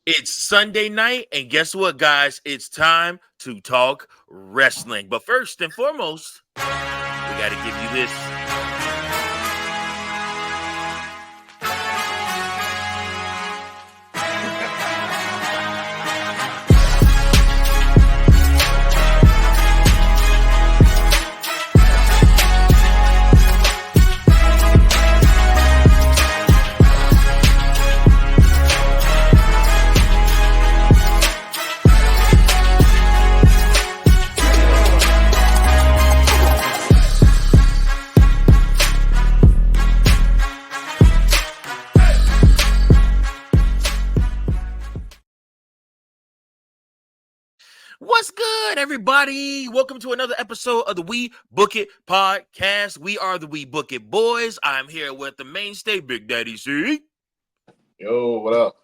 It's Sunday night, and guess what, guys? It's time to talk wrestling. But first and foremost, we got to give you this. What's good, everybody? Welcome to another episode of the We Book It podcast. We are the We Book It boys. I'm here with the mainstay, Big Daddy C. Yo, what up?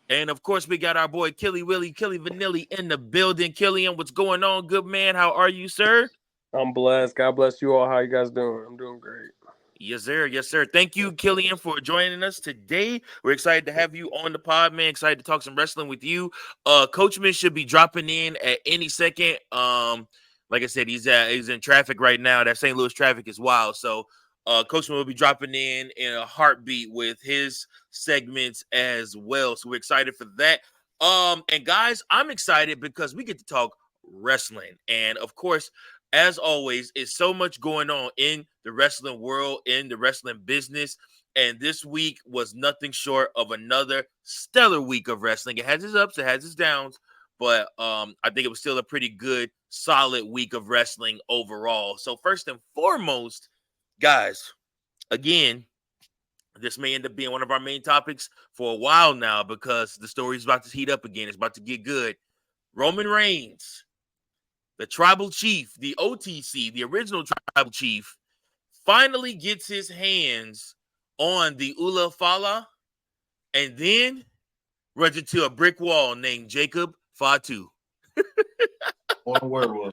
And, of course, we got our boy, Killy Vanilli in the building. Killian, what's going on, good man? How are you, sir? I'm blessed. God bless you all. How you guys doing? I'm doing great. Yes, sir. Yes, sir. Thank you, Killian, for joining us today. We're excited to have you on the pod, man. Excited to talk some wrestling with you. Coachman should be dropping in at any second. Like I said, he's in traffic right now. That St. Louis traffic is wild. So Coachman will be dropping in a heartbeat with his segments as well. So we're excited for that. And guys, I'm excited because we get to talk wrestling. And of course, as always, is so much going on in the wrestling world, in the wrestling business. And this week was nothing short of another stellar week of wrestling. It has its ups, it has its downs, but I think it was still a pretty good, solid week of wrestling overall. So first and foremost, guys, again, this may end up being one of our main topics for a while now because the story is about to heat up again. It's about to get good. Roman Reigns, the tribal chief, the OTC, the original tribal chief, finally gets his hands on the Ula Fala and then runs into a brick wall named Jacob Fatu. One werewolf.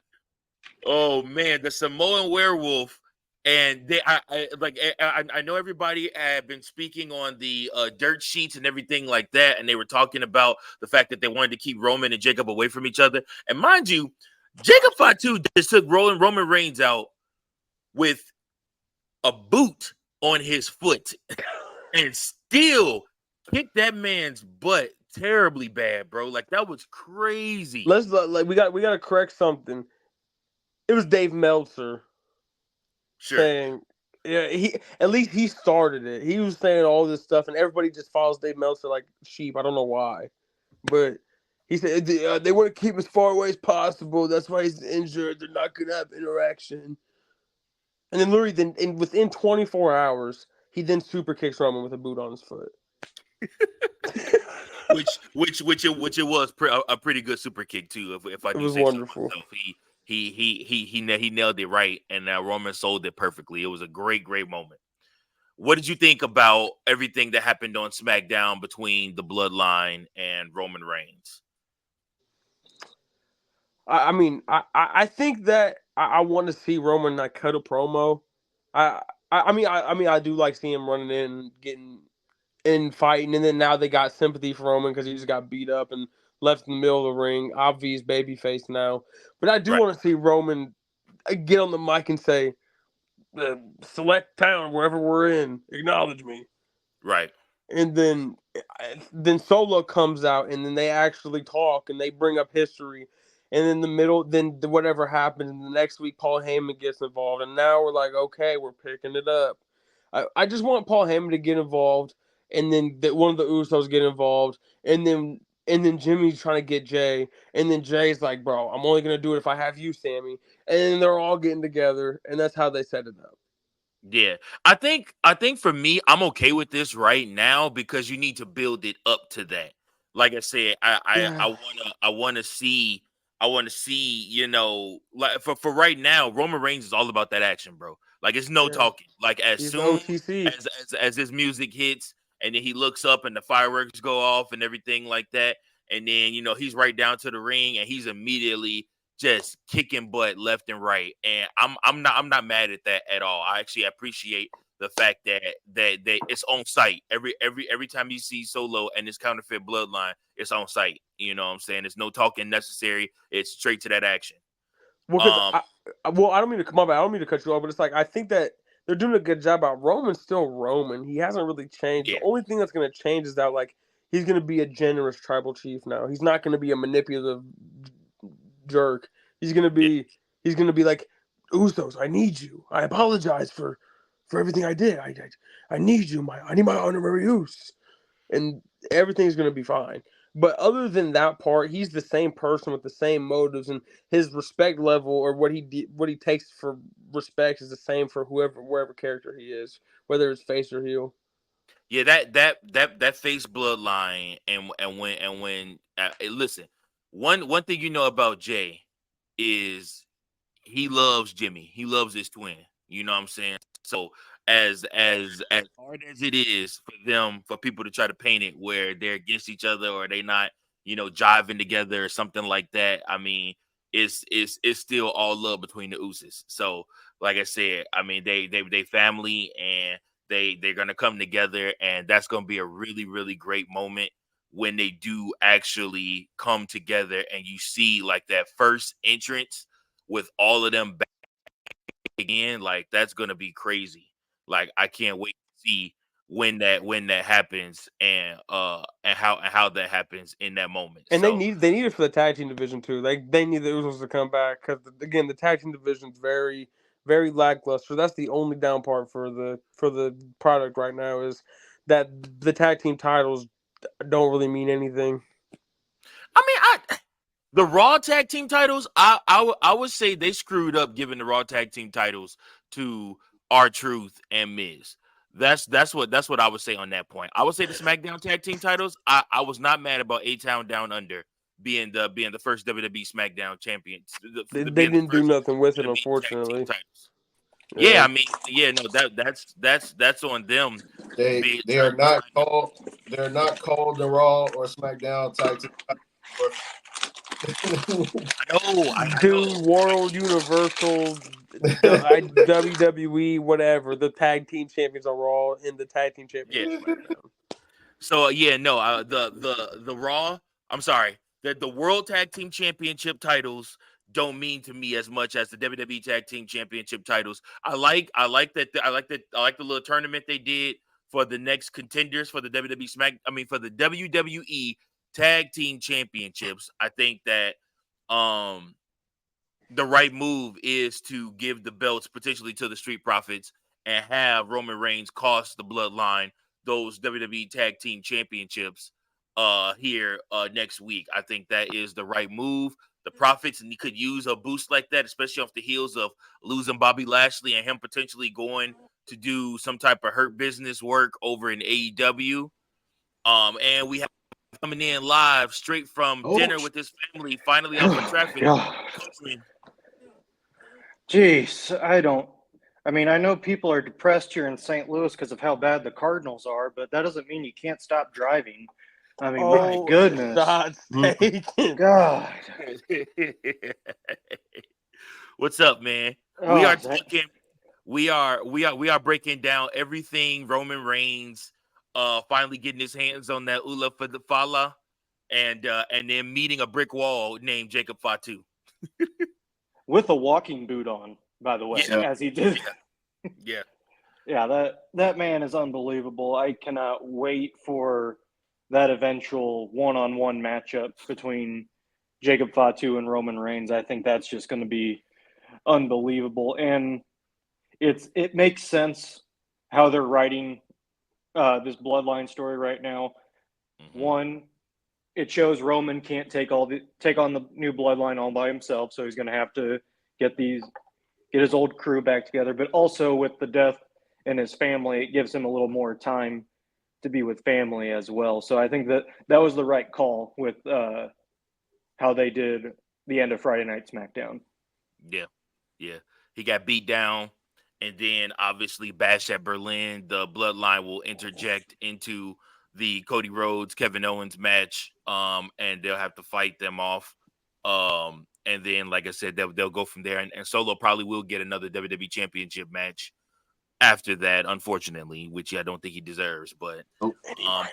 Oh, man, the Samoan werewolf. And I know everybody had been speaking on the dirt sheets and everything like that, and they were talking about the fact that they wanted to keep Roman and Jacob away from each other. And mind you, Jacob Fatu just took Roman Reigns out with a boot on his foot and still kicked that man's butt terribly bad, bro. Like, that was crazy. We got to correct something. It was Dave Meltzer. Sure. Saying, yeah, he started it. He was saying all this stuff, and everybody just follows Dave Meltzer like sheep. I don't know why, but he said they want to keep him as far away as possible. That's why he's injured. They're not going to have interaction. And then literally, within 24 hours, he then super kicks Roman with a boot on his foot. which it was a pretty good super kick too. If I do say wonderful. So myself. He nailed it right, and Roman sold it perfectly. It was a great moment. What did you think about everything that happened on SmackDown between the Bloodline and Roman Reigns? I think that I want to see Roman not cut a promo. I do like seeing him running in, getting in, fighting, and then now they got sympathy for Roman because he just got beat up and left in the middle of the ring. Obvious babyface now, but I do want to see Roman get on the mic and say, "Select town wherever we're in, acknowledge me." Right. And then Solo comes out, and then they actually talk and they bring up history. And in the middle, then whatever happens, and the next week Paul Heyman gets involved, and now we're like, okay, we're picking it up. I just want Paul Heyman to get involved, and then one of the Usos get involved, and then Jimmy's trying to get Jay, and then Jay's like, bro, I'm only gonna do it if I have you, Sammy, and then they're all getting together, and that's how they set it up. Yeah, I think for me, I'm okay with this right now because you need to build it up to that. Like I said, I want to see, you know, like for right now, Roman Reigns is all about that action, bro. Like, it's no talking. Like, as soon as his music hits, and then he looks up and the fireworks go off and everything like that, and then, you know, he's right down to the ring and he's immediately just kicking butt left and right. And I'm not mad at that at all. I actually appreciate the fact that it's on site every time you see Solo and this counterfeit bloodline, it's on site. You know what I'm saying? There's no talking necessary. It's straight to that action. Well, because I don't mean to come up. I don't mean to cut you off, but it's like I think that they're doing a good job. About Roman's still Roman. He hasn't really changed. Yeah. The only thing that's going to change is that like he's going to be a generous tribal chief now. He's not going to be a manipulative jerk. He's going to be like, Usos, I need you. I apologize for everything I did. I need you. I need my honorary Us, and everything's going to be fine. But other than that part, he's the same person with the same motives, and his respect level or what he takes for respect is the same for wherever character he is, whether it's face or heel. Yeah, that face bloodline and when listen, one thing you know about Jay is he loves Jimmy. He loves his twin. You know what I'm saying? So as hard as it is for people to try to paint it where they're against each other or they not, jiving together or something like that. I mean, it's still all love between the Usos. So like I said, I mean they family and they're gonna come together, and that's gonna be a really, really great moment when they do actually come together and you see like that first entrance with all of them back again. Like that's gonna be crazy. Like I can't wait to see when that happens and how that happens in that moment. And So they need it for the tag team division too. They need the Usos to come back because again the tag team division is very very lackluster. That's the only down part for the product right now is that the tag team titles don't really mean anything. I mean, the Raw tag team titles, I would say they screwed up giving the Raw tag team titles to R-Truth and Miz. That's what I would say on that point. I would say the SmackDown tag team titles. I was not mad about A-Town Down Under being the first WWE SmackDown champions. They Being the didn't do first nothing with it, WWE tag team unfortunately. titles. Yeah. Yeah, I mean, yeah, no, that's on them. They are not called the Raw or SmackDown tag team. I know. Dude, World Universal, WWE, whatever. The tag team champions are Raw, and the tag team champions are SmackDown. So no, the Raw. I'm sorry, the World Tag Team Championship titles don't mean to me as much as the WWE Tag Team Championship titles. I like the little tournament they did for the next contenders for the for the WWE Tag Team Championships. I think that the right move is to give the belts potentially to the Street Profits and have Roman Reigns cost the Bloodline those WWE Tag Team Championships here next week. I think that is the right move. The Profits could use a boost like that, especially off the heels of losing Bobby Lashley and him potentially going to do some type of hurt business work over in AEW. And we have coming in live straight from dinner with his family, finally off of traffic. Jeez, I mean, I know people are depressed here in St. Louis because of how bad the Cardinals are, but that doesn't mean you can't stop driving. I mean, my goodness. God. What's up, man? We are talking. We are breaking down everything Roman Reigns finally getting his hands on that Ula for the Fala and then meeting a brick wall named Jacob Fatu. With a walking boot on, by the way, as he did. Yeah. Yeah, that man is unbelievable. I cannot wait for that eventual one-on-one matchup between Jacob Fatu and Roman Reigns. I think that's just going to be unbelievable. And it makes sense how they're writing this Bloodline story right now. Mm-hmm. One, it shows Roman can't take on the new Bloodline all by himself, so he's going to have to get his old crew back together. But also with the death in his family, it gives him a little more time to be with family as well. So I think that was the right call with how they did the end of Friday Night SmackDown. Yeah. He got beat down, and then obviously Bash at Berlin. The Bloodline will interject into the Cody Rhodes Kevin Owens match, and they'll have to fight them off. And then, like I said, they'll go from there, and Solo probably will get another WWE Championship match after that, unfortunately, which I don't think he deserves. But Nope, um,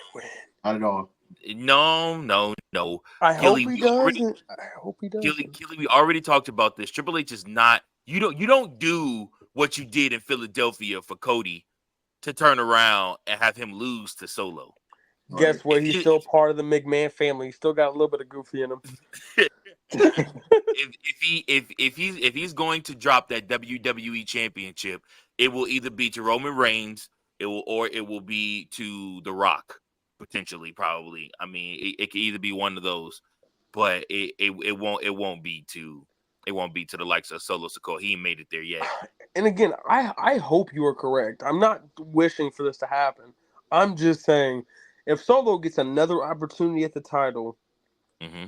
not at all. no. I hope Killy, he doesn't. I hope he doesn't. Killy, we already talked about this. Triple H is not. You don't do what you did in Philadelphia for Cody to turn around and have him lose to Solo. Guess Right. what? He's still part of the McMahon family. He's still got a little bit of Goofy in him. if he's going to drop that WWE championship, it will either be to Roman Reigns, it will be to The Rock, potentially, probably. I mean, it could either be one of those, but it won't be to the likes of Solo Sikoa. He ain't made it there yet. And again, I hope you are correct. I'm not wishing for this to happen. I'm just saying, if Solo gets another opportunity at the title, Mm-hmm.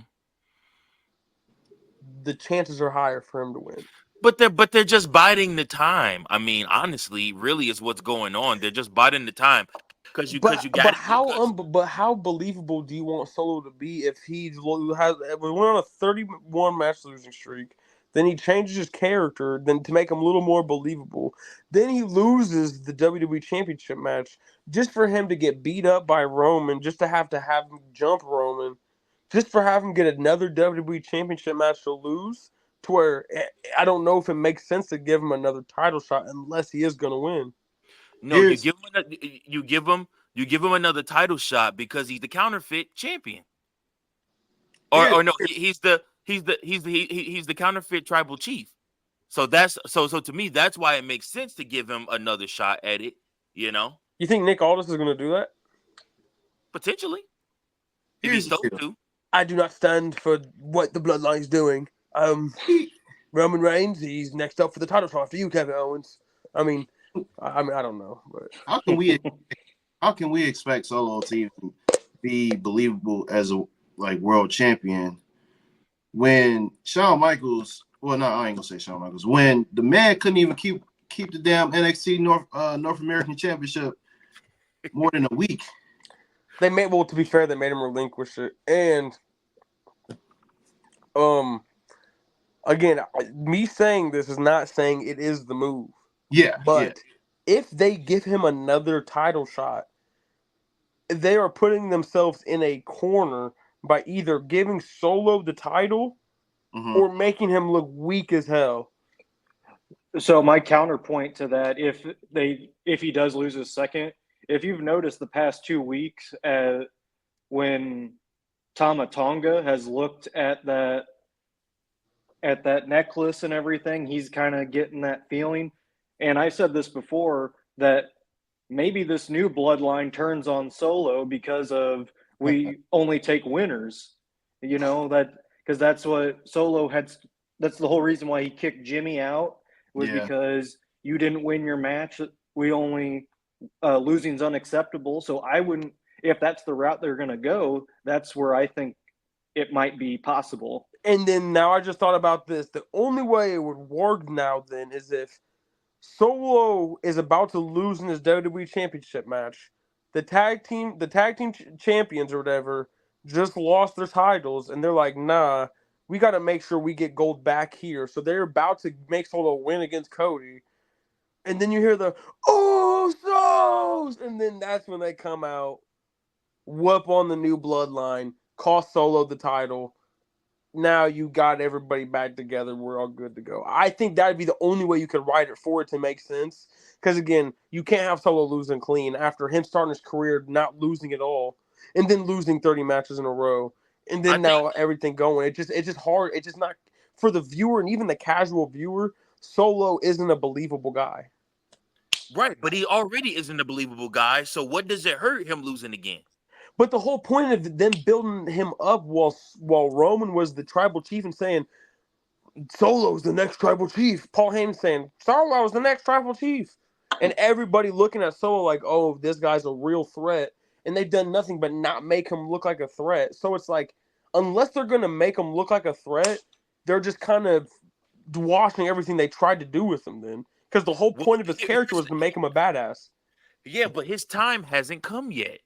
the chances are higher for him to win. But they're just biding the time. I mean, honestly, really is what's going on. They're just biding the time because you got But how believable do you want Solo to be if we went on a 31 match losing streak? Then he changes his character, then to make him a little more believable. Then he loses the WWE Championship match just for him to get beat up by Roman, just to have him jump Roman, just for having him get another WWE Championship match to lose. To where I don't know if it makes sense to give him another title shot unless he is going to win. No, you give him another title shot because he's the counterfeit champion. Or no, he's the counterfeit tribal chief. So that's so to me, that's why it makes sense to give him another shot at it, you know? You think Nick Aldis is going to do that? Potentially. If he's told to. I do not stand for what the Bloodline's doing. Roman Reigns, he's next up for the title shot after you, Kevin Owens. I mean, I don't know, but how can we expect Solo to even be believable as a world champion when Shawn Michaels? Well, no, I ain't gonna say Shawn Michaels. When the man couldn't even keep the damn NXT North American Championship more than a week. To be fair, they made him relinquish it, and again, me saying this is not saying it is the move. Yeah, but if they give him another title shot, they are putting themselves in a corner by either giving Solo the title or making him look weak as hell. So my counterpoint to that, if he does lose his second, if you've noticed the past 2 weeks, when Tama Tonga has looked at that necklace and everything, he's kind of getting that feeling. And I said this before, that maybe this new bloodline turns on Solo because of we only take winners, because that's what Solo had. That's the whole reason why he kicked Jimmy out, was because you didn't win your match. We only losing's unacceptable. So I wouldn't, if that's the route they're going to go, that's where I think it might be possible. And then now I just thought about this. The only way it would work now then is if Solo is about to lose in his WWE Championship match. The tag team champions or whatever just lost their titles, and they're like, nah, we got to make sure we get gold back here. So they're about to make Solo win against Cody. And then you hear the, oh, Usos! And then that's when they come out, whoop on the new bloodline, cost Solo the title. Now you got everybody back together. We're all good to go. I think that'd be the only way you could write it for it to make sense. Because again, you can't have Solo losing clean after him starting his career not losing at all, and then losing 30 matches in a row, and then everything going. It's just hard. It's just not for the viewer, and even the casual viewer. Solo isn't a believable guy. Right, but he already isn't a believable guy. So what does it hurt him losing again? But the whole point of them building him up while Roman was the tribal chief and saying Solo's the next tribal chief. Paul Heyman saying Solo's the next tribal chief. And everybody looking at Solo like, oh, this guy's a real threat. And they've done nothing but not make him look like a threat. So it's like, unless they're going to make him look like a threat, they're just kind of washing everything they tried to do with him then. Because the whole point of his character was to make him a badass. Yeah, but his time hasn't come yet.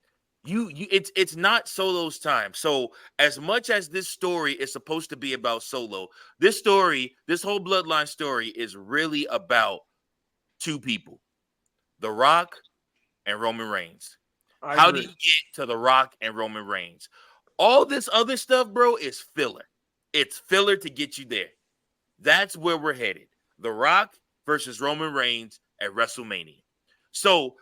It's not Solo's time. So as much as this story is supposed to be about Solo, this whole bloodline story is really about two people. The Rock and Roman Reigns. How do you get to The Rock and Roman Reigns? All this other stuff, bro, is filler. It's filler to get you there. That's where we're headed. The Rock versus Roman Reigns at WrestleMania. So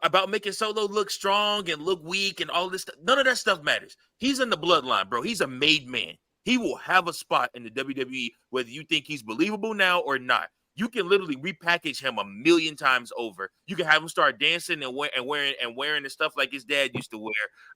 about making Solo look strong and look weak and all this stuff, none of that stuff matters. He's in the bloodline, bro. He's a made man. He will have a spot in the WWE, whether you think he's believable now or not. You can literally repackage him 1,000,000 times over. You can have him start dancing and wearing the stuff like his dad used to wear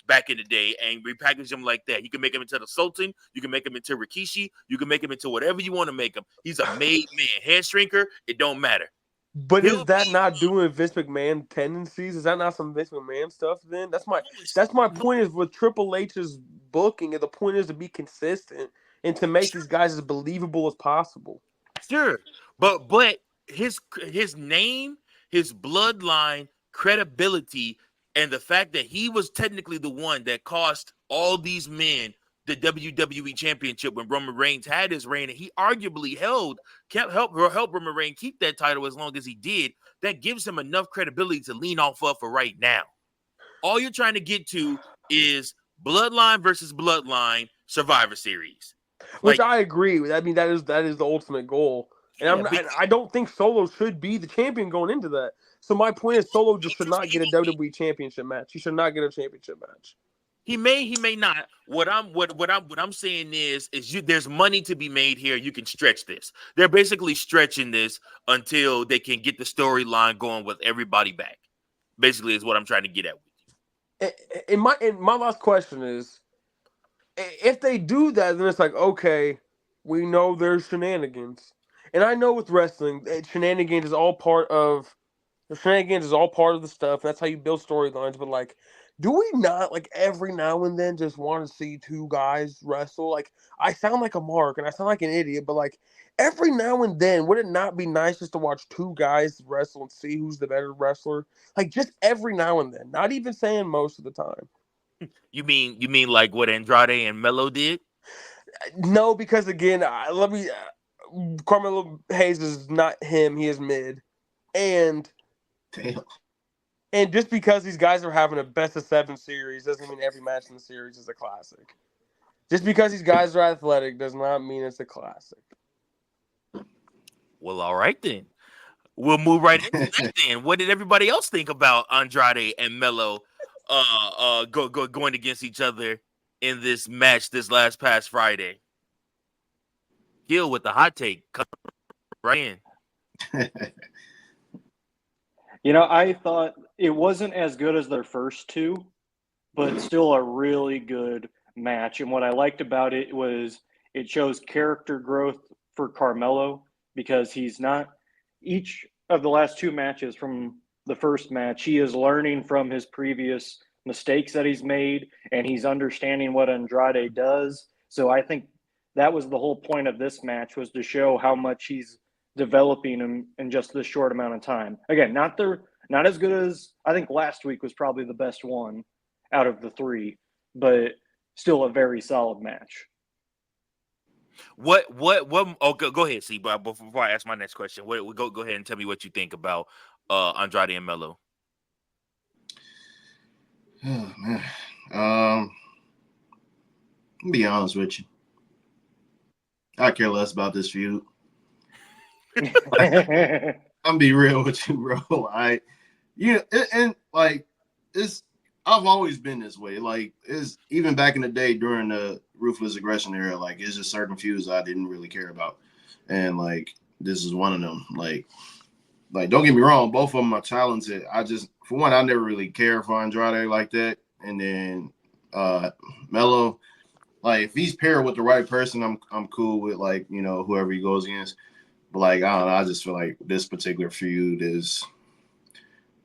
back in the day, and repackage him like that. You can make him into the Sultan. You can make him into Rikishi. You can make him into whatever you want to make him. He's a made man. Head shrinker, it don't matter. But is that not doing Vince McMahon tendencies? Is that not some Vince McMahon stuff then? That's my point is with Triple H's booking, and the point is to be consistent and to make these guys as believable as possible. Sure. But his name, his bloodline, credibility, and the fact that he was technically the one that cost all these men the WWE Championship when Roman Reigns had his reign, and he arguably helped Roman Reigns keep that title as long as he did. That gives him enough credibility to lean off of for right now. All you're trying to get to is Bloodline versus Bloodline Survivor Series, which I agree with. I mean, that is the ultimate goal. And I don't think Solo should be the champion going into that. So my point is, Solo just should not get a WWE Championship match. He should not get a championship match. He may not. What I'm saying is there's money to be made here. You can stretch this. They're basically stretching this until they can get the storyline going with everybody back. Basically, is what I'm trying to get at with you. And my last question is, if they do that, then it's like, okay, we know there's shenanigans. And I know with wrestling, shenanigans is all part of the stuff. That's how you build storylines. But like, do we not like every now and then just want to see two guys wrestle? Like, I sound like a mark and I sound like an idiot, but like every now and then, would it not be nice just to watch two guys wrestle and see who's the better wrestler? Like, just every now and then, not even saying most of the time. You mean like what Andrade and Melo did? No, because again, Carmelo Hayes is not him; he is mid, and damn. And just because these guys are having a best of 7 series doesn't mean every match in the series is a classic. Just because these guys are athletic does not mean it's a classic. Well, all right then. We'll move right into that then. What did everybody else think about Andrade and Melo going against each other in this match this past Friday? Gil with the hot take. Come right in. You know, I thought it wasn't as good as their first two, but still a really good match. And what I liked about it was it shows character growth for Carmelo, because he's not – each of the last 2 matches from the first match, he is learning from his previous mistakes that he's made, and he's understanding what Andrade does. So I think that was the whole point of this match, was to show how much he's developing him in just this short amount of time. Again, not as good as – I think last week was probably the best one out of the 3, but still a very solid match. What oh, go ahead, see, but before I ask my next question, go ahead and tell me what you think about Andrade and Melo. Oh man. I'll be honest with you. I care less about this feud. I'm be real with you, bro. I've always been this way. Like, it's even back in the day during the Ruthless Aggression era, like, it's just certain feuds I didn't really care about. And like, this is one of them. Like don't get me wrong, both of them are talented. For one, I never really cared for Andrade like that. And then Melo, like, if he's paired with the right person, I'm cool with, like, you know, whoever he goes against. But like, I don't know, I just feel like this particular feud is,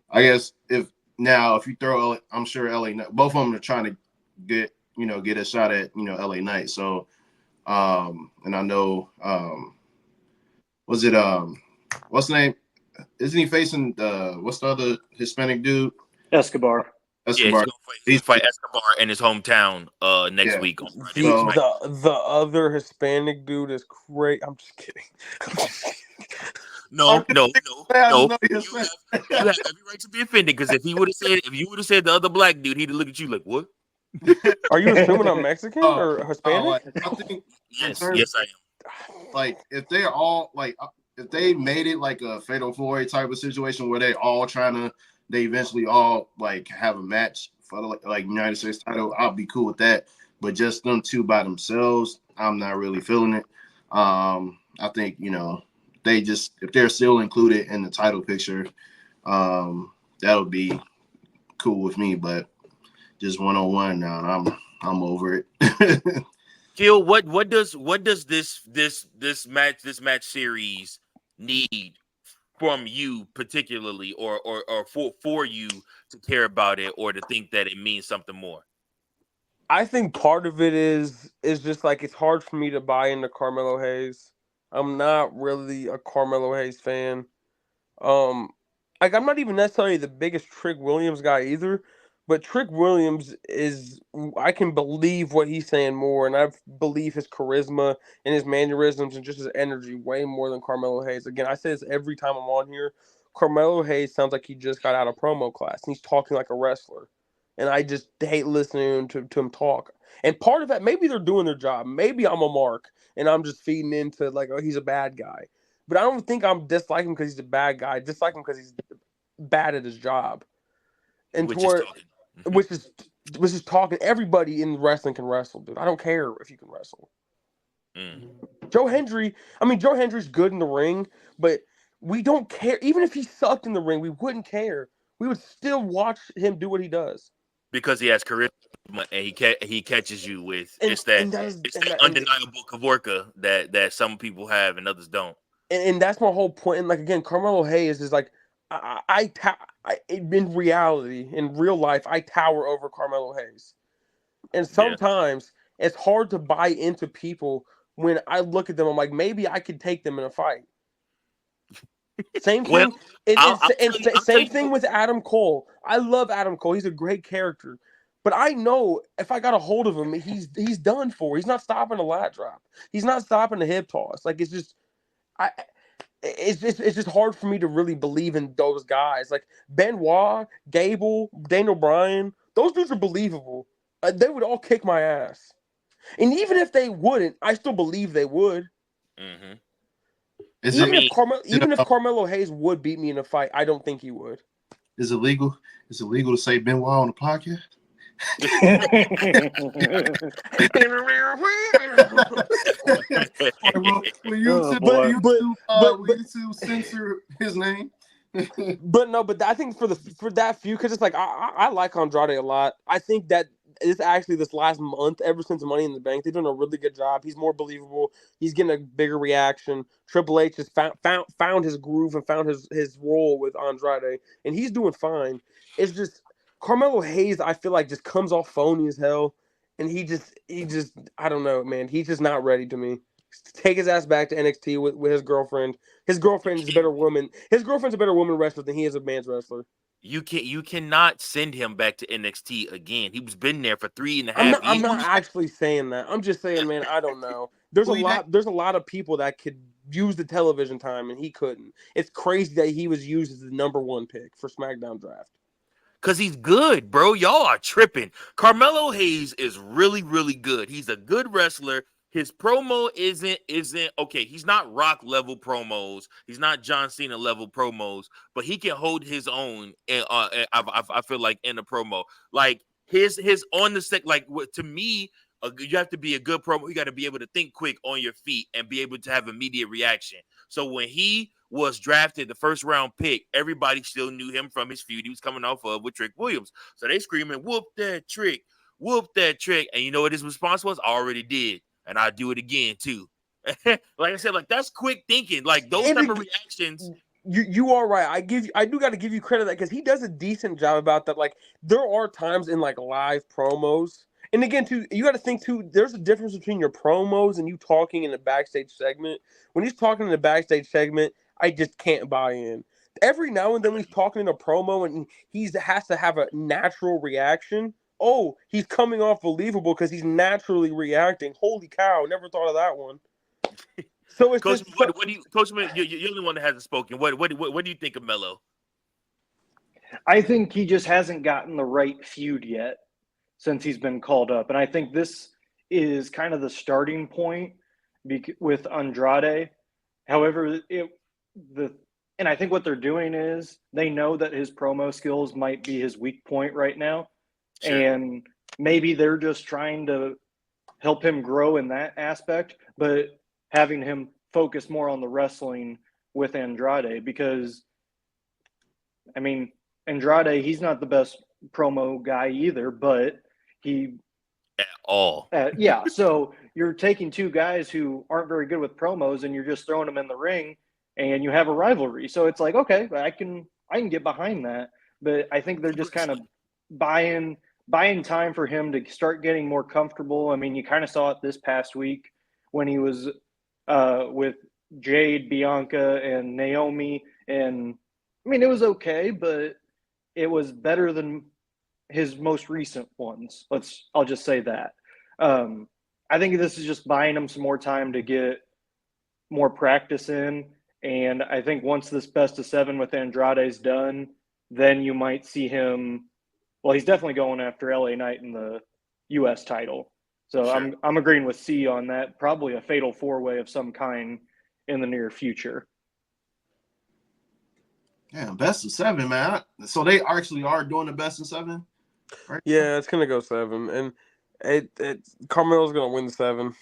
I guess, if you throw, I'm sure LA, both of them are trying to get a shot at, you know, LA Knight. So, and I know, what's the name? Isn't he facing what's the other Hispanic dude? Escobar. Yeah, he's fight Escobar in his hometown next week. On Friday. The other Hispanic dude is great. I'm just kidding. No. I know You you're have every right to be offended because if you would have said the other black dude, he'd have looked at you like, what? Are you assuming I'm Mexican or Hispanic? Like, I think Yes, I am. like if they're all like if they made it like a fatal four-way type of situation where they eventually all like have a match for the like United States title, I'll be cool with that. But just them two by themselves, I'm not really feeling it. I think they just if they're still included in the title picture, that'll be cool with me. But just 1-on-1 now, I'm over it. Gil, what does this match series need from you particularly, or for you to care about it or to think that it means something more? I think part of it is just like it's hard for me to buy into Carmelo Hayes. I'm not really a Carmelo Hayes fan. Like I'm not even necessarily the biggest Trick Williams guy either, but Trick Williams I can believe what he's saying more, and I believe his charisma and his mannerisms and just his energy way more than Carmelo Hayes. Again, I say this every time I'm on here. Carmelo Hayes sounds like he just got out of promo class, and he's talking like a wrestler. And I just hate listening to him talk. And part of that, maybe they're doing their job. Maybe I'm a mark, and I'm just feeding into like, oh, he's a bad guy. But I don't think I'm disliking him because he's a bad guy. I dislike him because he's bad at his job. And Which is talking. which is talking. Everybody in wrestling can wrestle, dude. I don't care if you can wrestle. Joe Hendry's good in the ring, but we don't care. Even if he sucked in the ring, we wouldn't care. We would still watch him do what he does. Because he has charisma and he catches you with it's that undeniable Kavorka that some people have and others don't. And that's my whole point. And like again, Carmelo Hayes is like in reality, in real life, I tower over Carmelo Hayes. And sometimes it's hard to buy into people when I look at them. I'm like, maybe I could take them in a fight. Same thing. Same thing with Adam Cole. I love Adam Cole. He's a great character. But I know if I got a hold of him, he's done for. He's not stopping a lat drop. He's not stopping a hip toss. Like it's just hard for me to really believe in those guys. Like Benoit, Gable, Daniel Bryan, those dudes are believable. They would all kick my ass. And even if they wouldn't, I still believe they would. Mm-hmm. Even if Carmelo Hayes would beat me in a fight, I don't think he would. Is it legal? Is it legal to say Benoit on the podcast? Will YouTube censor his name? but I think for that feud, because it's like I like Andrade a lot. I think that it's actually this last month, ever since Money in the Bank, they've done a really good job. He's more believable. He's getting a bigger reaction. Triple H has found his groove and found his role with Andrade, and he's doing fine. It's just Carmelo Hayes, I feel like, just comes off phony as hell, and he just I don't know, man. He's just not ready to me. Take his ass back to NXT with his girlfriend. His girlfriend is a better woman. His girlfriend's a better woman wrestler than he is a man's wrestler. You cannot send him back to NXT again. He was been there for 3.5 years. I'm not actually saying that. I'm just saying, man, I don't know. There's a lot of people that could use the television time, and he couldn't. It's crazy that he was used as the #1 pick for SmackDown draft. Because he's good, bro. Y'all are tripping. Carmelo Hayes is really, really good. He's a good wrestler. His promo isn't okay. He's not Rock level promos. He's not John Cena level promos, but he can hold his own. And I feel like in the promo, like his on the set, like to me, you have to be a good promo. You got to be able to think quick on your feet and be able to have immediate reaction. So when he was drafted, the first round pick, everybody still knew him from his feud he was coming off of with Trick Williams. So they screaming, "Whoop that trick, whoop that trick!" And you know what his response was? I already did. And I'll do it again too. Like I said, like that's quick thinking. Like those type of reactions. You are right. I do got to give you credit that because he does a decent job about that. Like there are times in like live promos, and again, too, you got to think too. There's a difference between your promos and you talking in the backstage segment. When he's talking in the backstage segment, I just can't buy in. Every now and then he's talking in a promo and he has to have a natural reaction. Oh, he's coming off believable because he's naturally reacting. Holy cow, never thought of that one. So it's Coachman, just, what do you, Coachman? You're the only one that hasn't spoken. What do you think of Melo? I think he just hasn't gotten the right feud yet since he's been called up. And I think this is kind of the starting point with Andrade. However, and I think what they're doing is they know that his promo skills might be his weak point right now. Sure. And maybe they're just trying to help him grow in that aspect, but having him focus more on the wrestling with Andrade, because I mean, Andrade, he's not the best promo guy either, but he At all. yeah. So you're taking two guys who aren't very good with promos and you're just throwing them in the ring and you have a rivalry. So it's like, okay, I can get behind that. But I think they're just kind of buying time for him to start getting more comfortable. I mean, you kind of saw it this past week when he was with Jade, Bianca, and Naomi. And I mean, it was okay, but it was better than his most recent ones. I'll just say that. I think this is just buying him some more time to get more practice in. And I think once this best of 7 with Andrade's done, then you might see him. Well, he's definitely going after LA Knight in the U.S. title. So Sure. I'm agreeing with C on that. Probably a fatal 4-way of some kind in the near future. Yeah, best of 7, man. So they actually are doing the best of 7, right? yeah, it's gonna go 7, and Carmelo's gonna win the 7.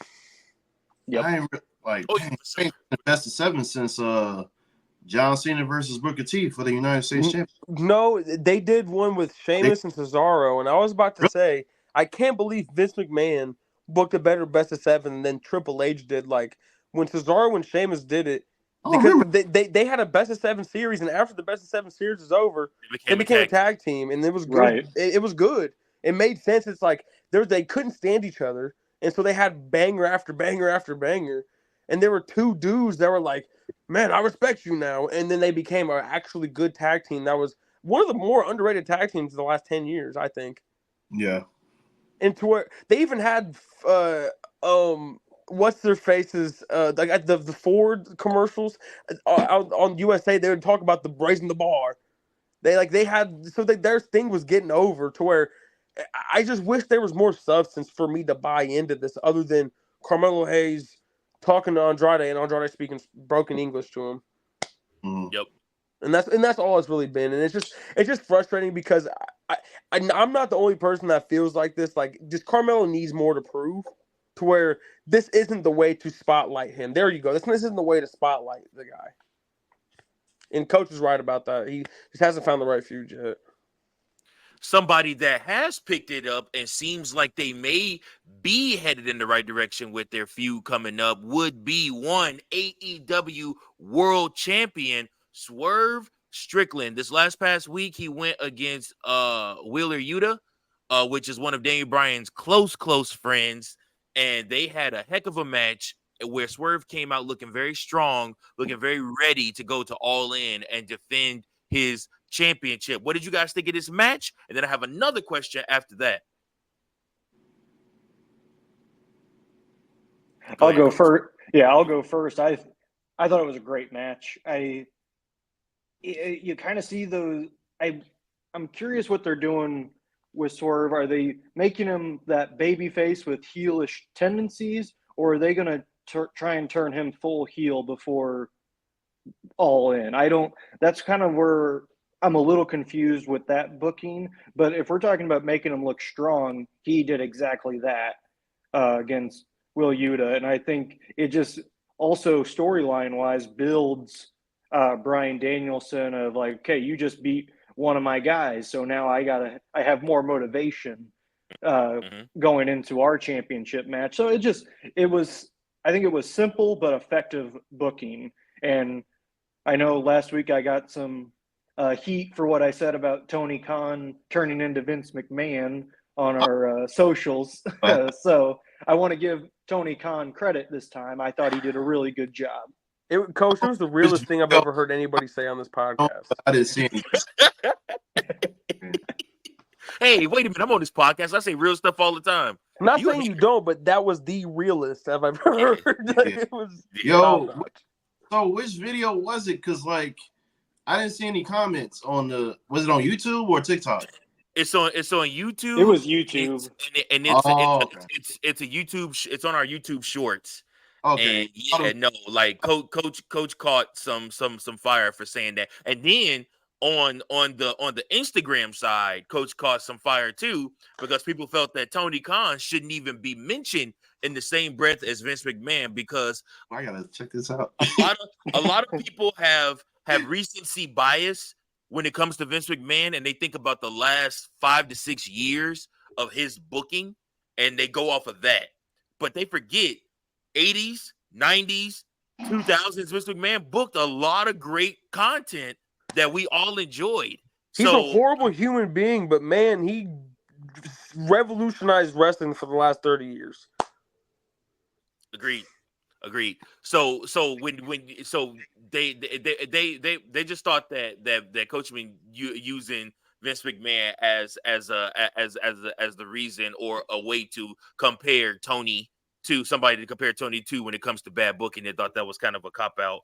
Yep. I ain't the best of 7 since John Cena versus Booker T for the United States Championship. No, they did one with Sheamus and Cesaro, and I was about to say, I can't believe Vince McMahon booked a better best of 7 than Triple H did. Like when Cesaro and Sheamus did it, because they had a best of 7 series, and after the best of 7 series was over, they became a tag team, and it was good. Right. It was good. It made sense. It's like they couldn't stand each other, and so they had banger after banger after banger, and there were two dudes that were like, man, I respect you now. And then they became an actually good tag team. That was one of the more underrated tag teams in the last 10 years, I think. Yeah. And to where they even had what's their faces like the Ford commercials on USA. They would talk about the raising the bar. They had their thing was getting over to where I just wish there was more substance for me to buy into this other than Carmelo Hayes talking to Andrade and Andrade speaking broken English to him. Mm. Yep. And that's all it's really been. And it's just frustrating because I'm not the only person that feels like this. Like, just Carmelo needs more to prove to where this isn't the way to spotlight him. There you go. This isn't the way to spotlight the guy. And Coach is right about that. He just hasn't found the right feud yet. Somebody that has picked it up and seems like they may be headed in the right direction with their feud coming up would be one AEW World Champion, Swerve Strickland. This last past week, he went against Wheeler Yuta, which is one of Daniel Bryan's close friends, and they had a heck of a match where Swerve came out looking very strong, looking very ready to go to All In and defend his championship. What did you guys think of this match? And then I have another question after that. I'll go first. Yeah, I'll go first. I thought it was a great match. You kind of see those. I'm curious what they're doing with Swerve. Are they making him that baby face with heelish tendencies, or are they going to try and turn him full heel before All In? That's kind of where I'm a little confused with that booking. But if we're talking about making him look strong, he did exactly that against Will Yuta. And I think it just also storyline-wise builds Bryan Danielson of like, okay, you just beat one of my guys, so now I have more motivation going into our championship match. So I think it was simple but effective booking. And I know last week I got some heat for what I said about Tony Khan turning into Vince McMahon on our socials. So I want to give Tony Khan credit this time. I thought he did a really good job. Coach, it was the realest thing I've ever heard anybody say on this podcast. I didn't see anything. Hey, wait a minute. I'm on this podcast. I say real stuff all the time. I'm not You a saying you hater. don't, but that was the realest I've ever heard. Like, Yeah. it was Yo, top-notch. so which video was it? Because like I didn't see any comments on the. Was it on YouTube or TikTok? It's on YouTube. It was YouTube. Oh, okay. It's a YouTube. It's on our YouTube Shorts. Okay. And yeah, no, like coach caught some fire for saying that. And then on the Instagram side, coach caught some fire too, because people felt that Tony Khan shouldn't even be mentioned in the same breath as Vince McMahon, because I gotta check this out. a lot of people have recency bias when it comes to Vince McMahon, and they think about the last 5 to 6 years of his booking, and they go off of that. But they forget 80s, 90s, 2000s. Vince McMahon booked a lot of great content that we all enjoyed. He's a horrible human being, but man, he revolutionized wrestling for the last 30 years. Agreed. So they just thought that Coachman using Vince McMahon as the reason or a way to compare Tony to somebody to compare Tony to when it comes to bad booking. They thought that was kind of a cop out.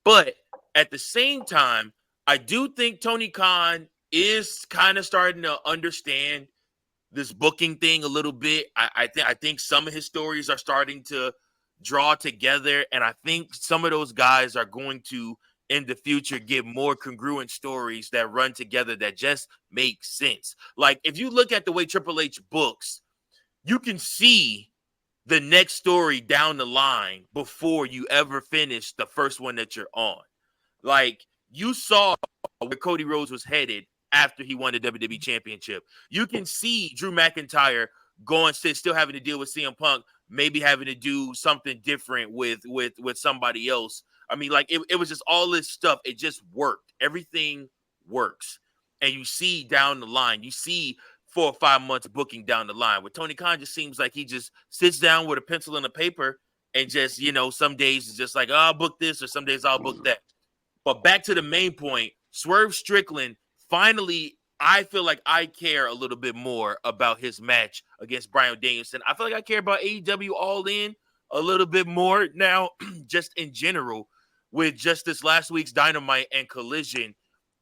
But at the same time, I do think Tony Khan is kind of starting to understand this booking thing a little bit. I think some of his stories are starting to draw together, and I think some of those guys are going to in the future get more congruent stories that run together that just make sense. Like if you look at the way Triple H books, you can see the next story down the line before you ever finish the first one that you're on. Like you saw where Cody Rhodes was headed after he won the WWE Championship. You can see Drew McIntyre still having to deal with CM Punk, maybe having to do something different with somebody else. I mean, like it was just all this stuff. It just worked. Everything works. And you see down the line, you see 4 or 5 months booking down the line. With Tony Khan, just seems like he just sits down with a pencil and a paper and just, some days it's just like, oh, I'll book this, or some days I'll book that. But back to the main point, Swerve Strickland, finally, I feel like I care a little bit more about his match against Bryan Danielson. I feel like I care about AEW All In a little bit more now, just in general, with just this last week's Dynamite and Collision.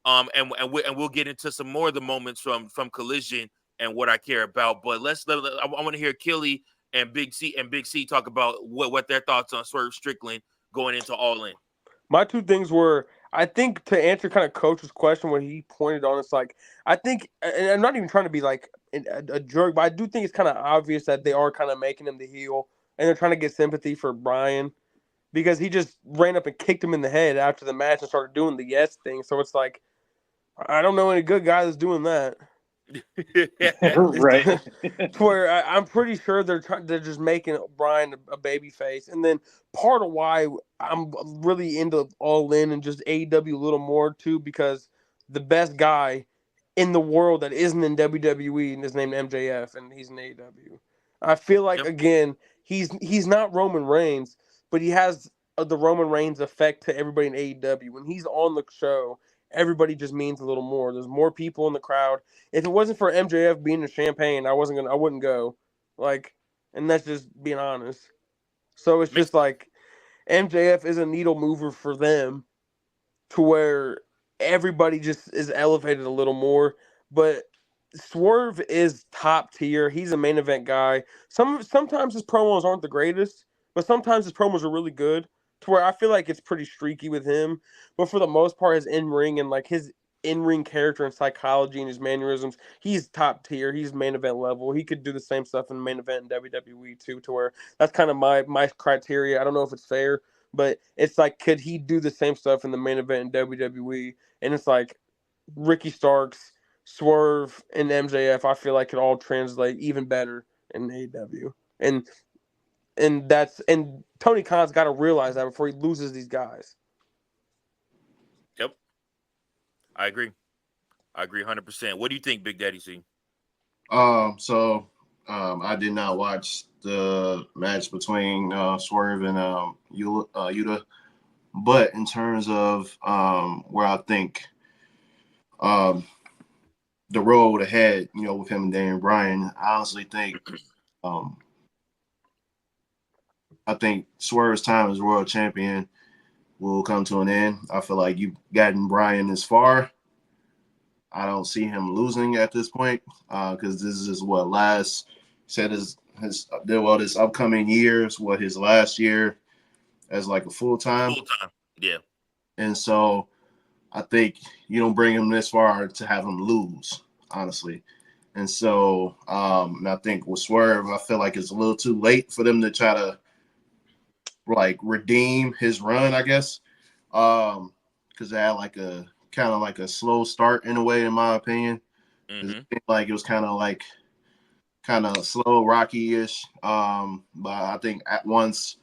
And we'll get into some more of the moments from Collision and what I care about. But I want to hear Killy and Big C talk about what their thoughts on Swerve Strickland going into All In. My two things were, I think, to answer kind of Coach's question when he pointed on, it's like, I think, and I'm not even trying to be like a jerk, but I do think it's kind of obvious that they are kind of making him the heel, and they're trying to get sympathy for Bryan, because he just ran up and kicked him in the head after the match and started doing the yes thing. So it's like, I don't know any good guy that's doing that. Right. Where I'm pretty sure they're just making Bryan a baby face. And then part of why I'm really into All In and just AEW a little more too, because the best guy in the world that isn't in WWE is named MJF, and he's in AEW. I feel like, again, he's not Roman Reigns, but he has the Roman Reigns effect to everybody in AEW. When he's on the show, everybody just means a little more. There's more people in the crowd. If it wasn't for MJF being in Champagne, I wouldn't go. Like, and that's just being honest. So it's just like MJF is a needle mover for them, to where everybody just is elevated a little more. But Swerve is top tier. He's a main event guy. Sometimes his promos aren't the greatest, but sometimes his promos are really good, to where I feel like it's pretty streaky with him. But for the most part, his in-ring and like his in-ring character and psychology and his mannerisms, he's top tier. He's main event level. He could do the same stuff in the main event in WWE too, to where that's kind of my criteria. I don't know if it's fair, but it's like, could he do the same stuff in the main event in WWE? And it's like Ricky Starks, Swerve, and MJF, I feel like could all translate even better in AEW. And Tony Khan's got to realize that before he loses these guys. Yep. I agree 100%. What do you think, Big Daddy C? I did not watch the match between Swerve and Yuta, but in terms of where I think the road ahead, with him and Daniel Bryan. I honestly think I think Swerve's time as world champion will come to an end. I feel like you've gotten Bryan this far. I don't see him losing at this point because this is what this upcoming year is what his last year as like a full-time. Yeah. And so I think you don't bring him this far to have him lose, honestly. And so and I think with Swerve, I feel like it's a little too late for them to try to like redeem his run, I guess. Because they had like a kind of like a slow start in a way, in my opinion. Mm-hmm. It seemed like it was kind of slow, rocky-ish. But I think at once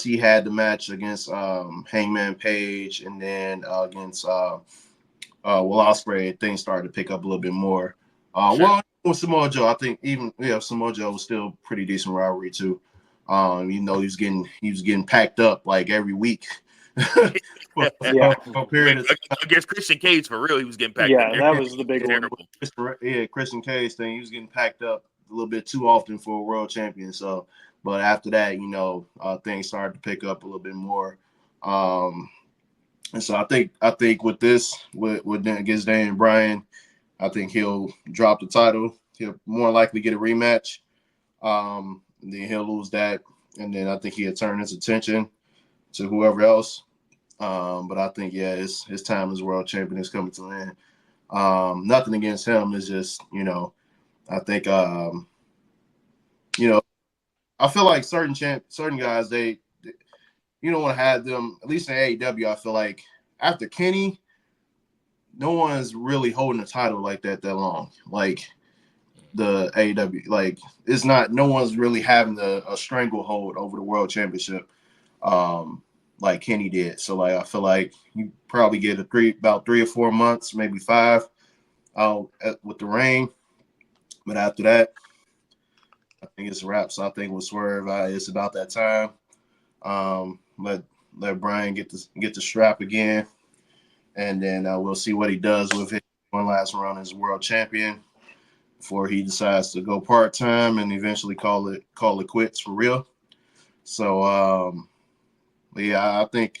he had the match against Hangman Page and then against Will Ospreay, things started to pick up a little bit more. Sure. Well, with Samoa Joe, I think Samoa Joe was still pretty decent rivalry too. He was getting packed up like every week. Yeah. Against Christian Cage, for real, he was getting packed up. Yeah, that was the big one. Yeah, Christian Cage thing, he was getting packed up a little bit too often for a world champion. So, but after that, things started to pick up a little bit more. And so I think with this, with against Daniel Bryan, I think he'll drop the title. He'll more likely get a rematch. Then he'll lose that, and then I think he'll turn his attention to whoever else. But I think his time as world champion is coming to an end. Nothing against him. It's just I think I feel like certain guys they you don't want to have them, at least in AEW. I feel like after Kenny, no one's really holding a title like that long. Like the AEW, like it's not. No one's really having a stranglehold over the world championship, like Kenny did. So like I feel like you probably get about 3 or 4 months, maybe 5, with the reign. But after that, I think it's a wrap. So I think with Swerve, it's about that time. Let Bryan get the strap again, and then we'll see what he does with it one last run as world champion before he decides to go part-time and eventually call it quits for real. So I think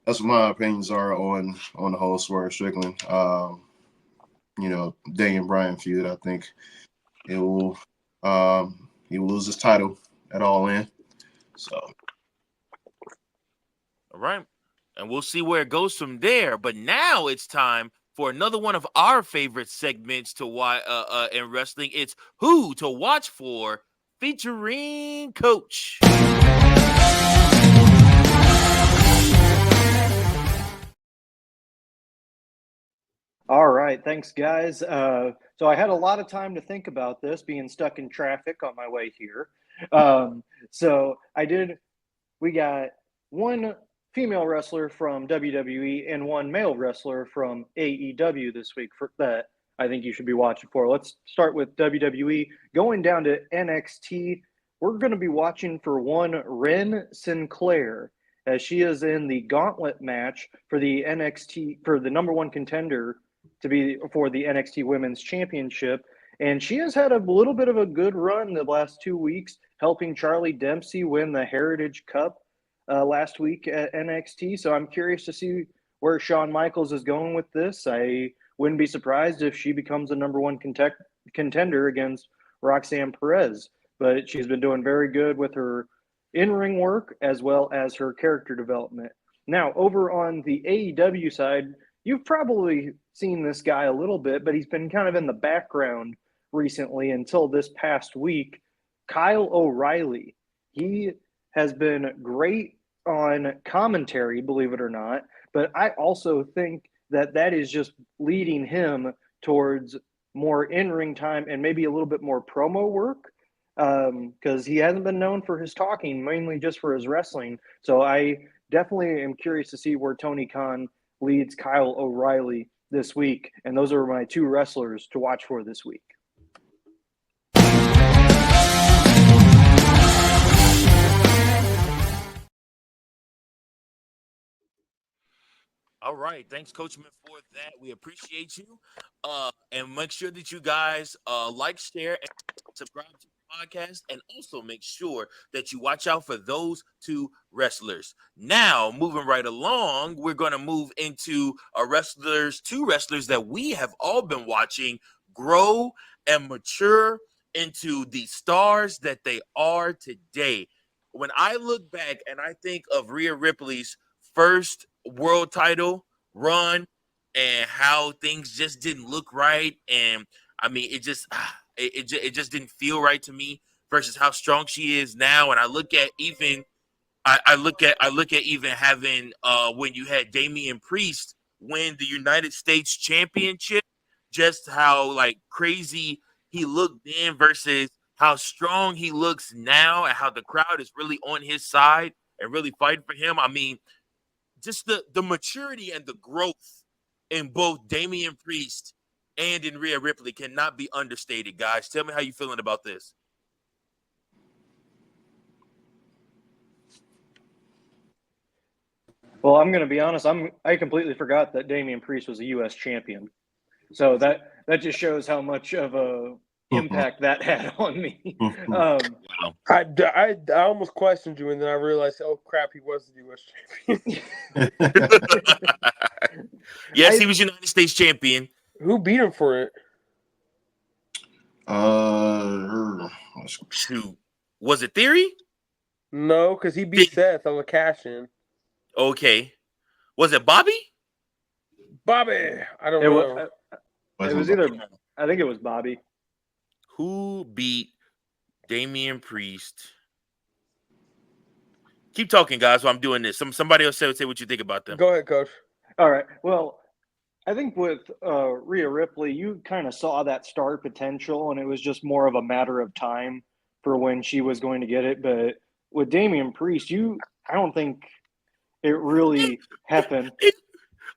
that's what my opinions are on the whole Swerve Strickland Daniel Bryan feud. I think he will lose his title at All In. So all right. And we'll see where it goes from there. But now it's time for another one of our favorite segments to watch in wrestling. It's Who to Watch For, featuring Coach. All right, thanks, guys. So I had a lot of time to think about this, being stuck in traffic on my way here. So we got one female wrestler from WWE and one male wrestler from AEW this week that I think you should be watching for. Let's start with WWE. Going down to NXT, we're going to be watching for one Ren Sinclair, as she is in the gauntlet match for the number one contender to be for the NXT Women's Championship. And she has had a little bit of a good run the last 2 weeks, helping Charlie Dempsey win the Heritage Cup last week at NXT. So I'm curious to see where Shawn Michaels is going with this. I wouldn't be surprised if she becomes the number one contender against Roxanne Perez. But she's been doing very good with her in-ring work as well as her character development. Now, over on the AEW side, you've probably seen this guy a little bit, but he's been kind of in the background recently until this past week. Kyle O'Reilly. He has been great on commentary, believe it or not, but I also think that is just leading him towards more in-ring time and maybe a little bit more promo work, because he hasn't been known for his talking, mainly just for his wrestling. So I definitely am curious to see where Tony Khan leads Kyle O'Reilly this week. And those are my 2 wrestlers to watch for this week. All All right. Thanks, Coachman, for that. We appreciate you. And make sure that you guys like, share, and subscribe to the podcast. And also make sure that you watch out for those two wrestlers. Now, moving right along, we're going to move into two wrestlers that we have all been watching grow and mature into the stars that they are today. When I look back and I think of Rhea Ripley's first world title run and how things just didn't look right, and I mean it just didn't feel right to me versus how strong she is now. And I look at even I look at even having when you had Damian Priest win the United States Championship, just how like crazy he looked then versus how strong he looks now, and how the crowd is really on his side and really fighting for him. I mean, just the maturity and the growth in both Damian Priest and in Rhea Ripley cannot be understated, guys. Tell me how you feeling about this. Well, I'm going to be honest. I completely forgot that Damian Priest was a U.S. champion. So that just shows how much of a impact that had on me. I almost questioned you, and then I realized, oh crap, he was the U.S. champion. Yes, he was United States champion. Who beat him for it? Shoot, was it Theory? No, because he beat Seth on the cash-in. Okay, was it Bobby? Bobby, I don't know. It was either. I think it was Bobby. Who beat Damian Priest? Keep talking, guys, while I'm doing this. Somebody else say what you think about them. Go ahead, Coach. All right. Well, I think with Rhea Ripley, you kind of saw that star potential, and it was just more of a matter of time for when she was going to get it. But with Damian Priest, I don't think it really happened.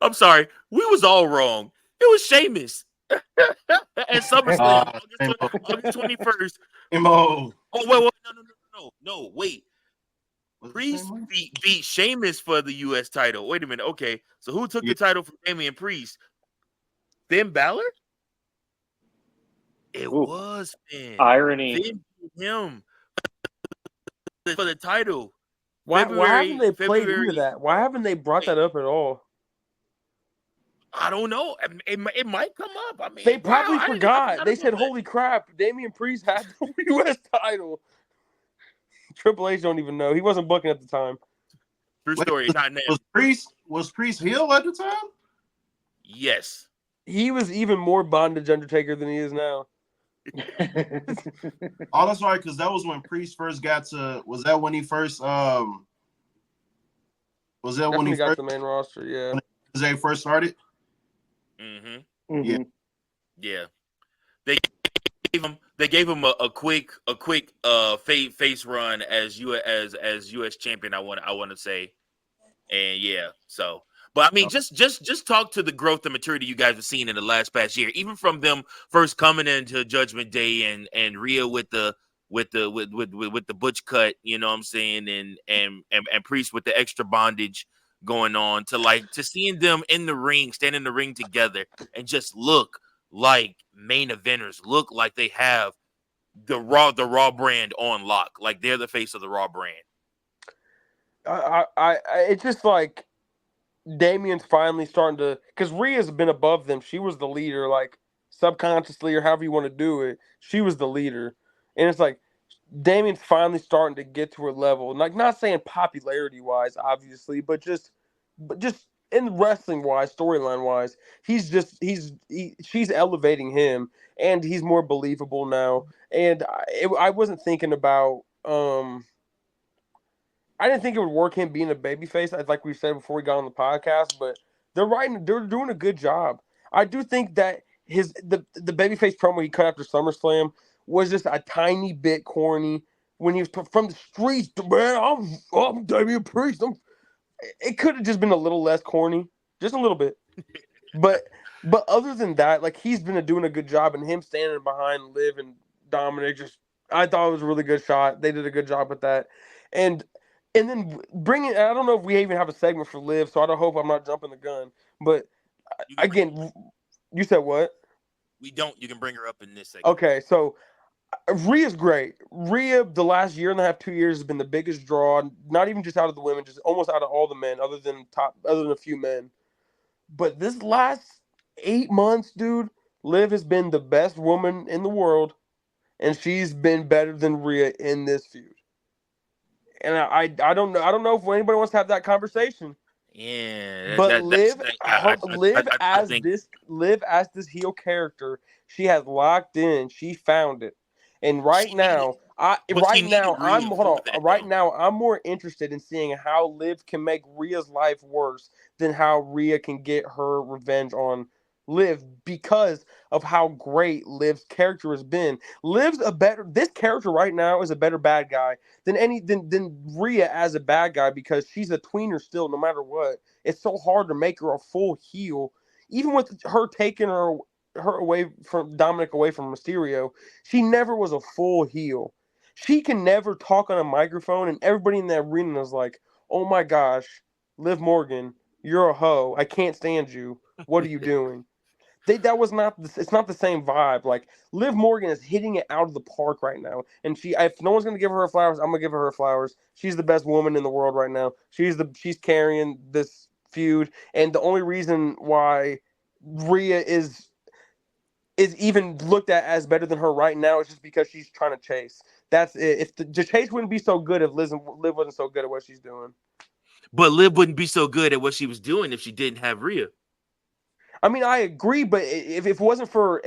I'm sorry. We was all wrong. It was Sheamus. At SummerSlam, August 21st. Oh, wait, no, wait. Priest beat Sheamus for the U.S. title. Wait a minute. Okay, so who took the title from Damian Priest? Finn Balor? It was Finn. Irony. Finn beat him for the title. Why haven't they played into that? Why haven't they brought that up at all? I don't know. It might come up. I mean, they probably forgot. They said, "Holy crap, Damian Priest had the U.S. title." Triple H don't even know. He wasn't booking at the time. True story. Not now. Was Priest heel at the time? Yes. He was even more bondage Undertaker than he is now. Oh, that's right, because that was when Priest first got to. Was that when he first? Was that when he got first, the main roster? Yeah. When they first started. Mm-hmm. Yeah. They gave him a quick face run as U.S. champion. I want to say, and yeah. So, but I mean, just talk to the growth and maturity you guys have seen in the past year, even from them first coming into Judgment Day and Rhea with the butch cut, you know what I'm saying, and Priest with the extra bondage going on to seeing them in the ring, stand in the ring together, and just look like main eventers, look like they have the Raw brand on lock, like they're the face of the Raw brand. It's just like Damian's finally starting to, because Rhea's been above them. She was the leader, like subconsciously or however you want to do it. She was the leader, and it's like Damian's finally starting to get to her level. Like, not saying popularity wise, obviously, but just in wrestling wise, storyline wise, she's elevating him, and he's more believable now. And I wasn't thinking about I didn't think it would work him being a babyface, like we said before we got on the podcast, but they're doing a good job. I do think that the babyface promo he cut after SummerSlam was just a tiny bit corny when he was from the streets. Man, I'm Damian Priest. It could have just been a little less corny, just a little bit. But other than that, like, he's been doing a good job, and him standing behind Liv and Dominic, I thought it was a really good shot. They did a good job with that. And And then bringing, I don't know if we even have a segment for Liv, so I don't hope I'm not jumping the gun. But again, you said what? We don't. You can bring her up in this segment. Okay, so Rhea's great. Rhea, the last year and a half, 2 years, has been the biggest draw. Not even just out of the women, just almost out of all the men, other than a few men. But this last 8 months, dude, Liv has been the best woman in the world, and she's been better than Rhea in this feud. And I don't know if anybody wants to have that conversation. Yeah, But Liv as think this heel character, she has locked in. She found it, and now I'm more interested in seeing how Liv can make Rhea's life worse than how Rhea can get her revenge on Liv because of how great Liv's character has been. This character right now is a better bad guy than Rhea as a bad guy because she's a tweener still, no matter what. It's so hard to make her a full heel, even with her taking her away from Dominic, away from Mysterio. She never was a full heel. She can never talk on a microphone, and everybody in the arena is like, "Oh my gosh, Liv Morgan, you're a hoe. I can't stand you. What are you doing?" It's not the same vibe. Like Liv Morgan is hitting it out of the park right now, and if no one's gonna give her flowers, I'm gonna give her flowers. She's the best woman in the world right now. She's carrying this feud, and the only reason why Rhea is even looked at as better than her right now is just because she's trying to chase. That's it. If the chase wouldn't be so good if Liv wasn't so good at what she's doing. But Liv wouldn't be so good at what she was doing if she didn't have Rhea. I mean, I agree, but if it wasn't for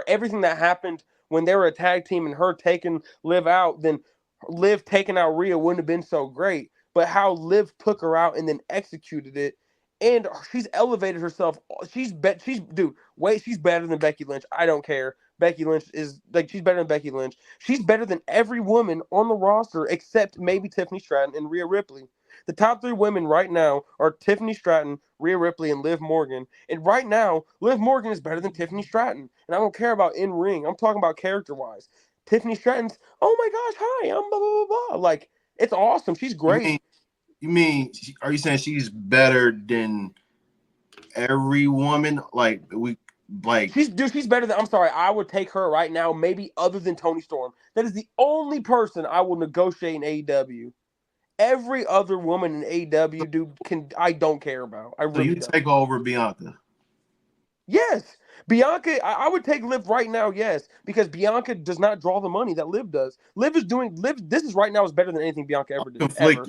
everything that happened when they were a tag team and her taking Liv out, then Liv taking out Rhea wouldn't have been so great. But how Liv took her out and then executed it, and she's elevated herself. She's better than Becky Lynch. I don't care. Becky Lynch is she's better than Becky Lynch. She's better than every woman on the roster except maybe Tiffany Stratton and Rhea Ripley. The top 3 women right now are Tiffany Stratton, Rhea Ripley, and Liv Morgan. And right now, Liv Morgan is better than Tiffany Stratton. And I don't care about in ring. I'm talking about character-wise. Tiffany Stratton's, oh my gosh, hi, I'm blah, blah, blah, blah. Like, it's awesome. She's great. You mean, are you saying she's better than every woman? She's better than, I'm sorry, I would take her right now, maybe other than Toni Storm. That is the only person I will negotiate in AEW. Every other woman in AEW, I don't care about. I really don't. Take over Bianca? Yes. Bianca, I would take Liv right now, yes, because Bianca does not draw the money that Liv does. Liv, this is right now is better than anything Bianca ever did. Ever.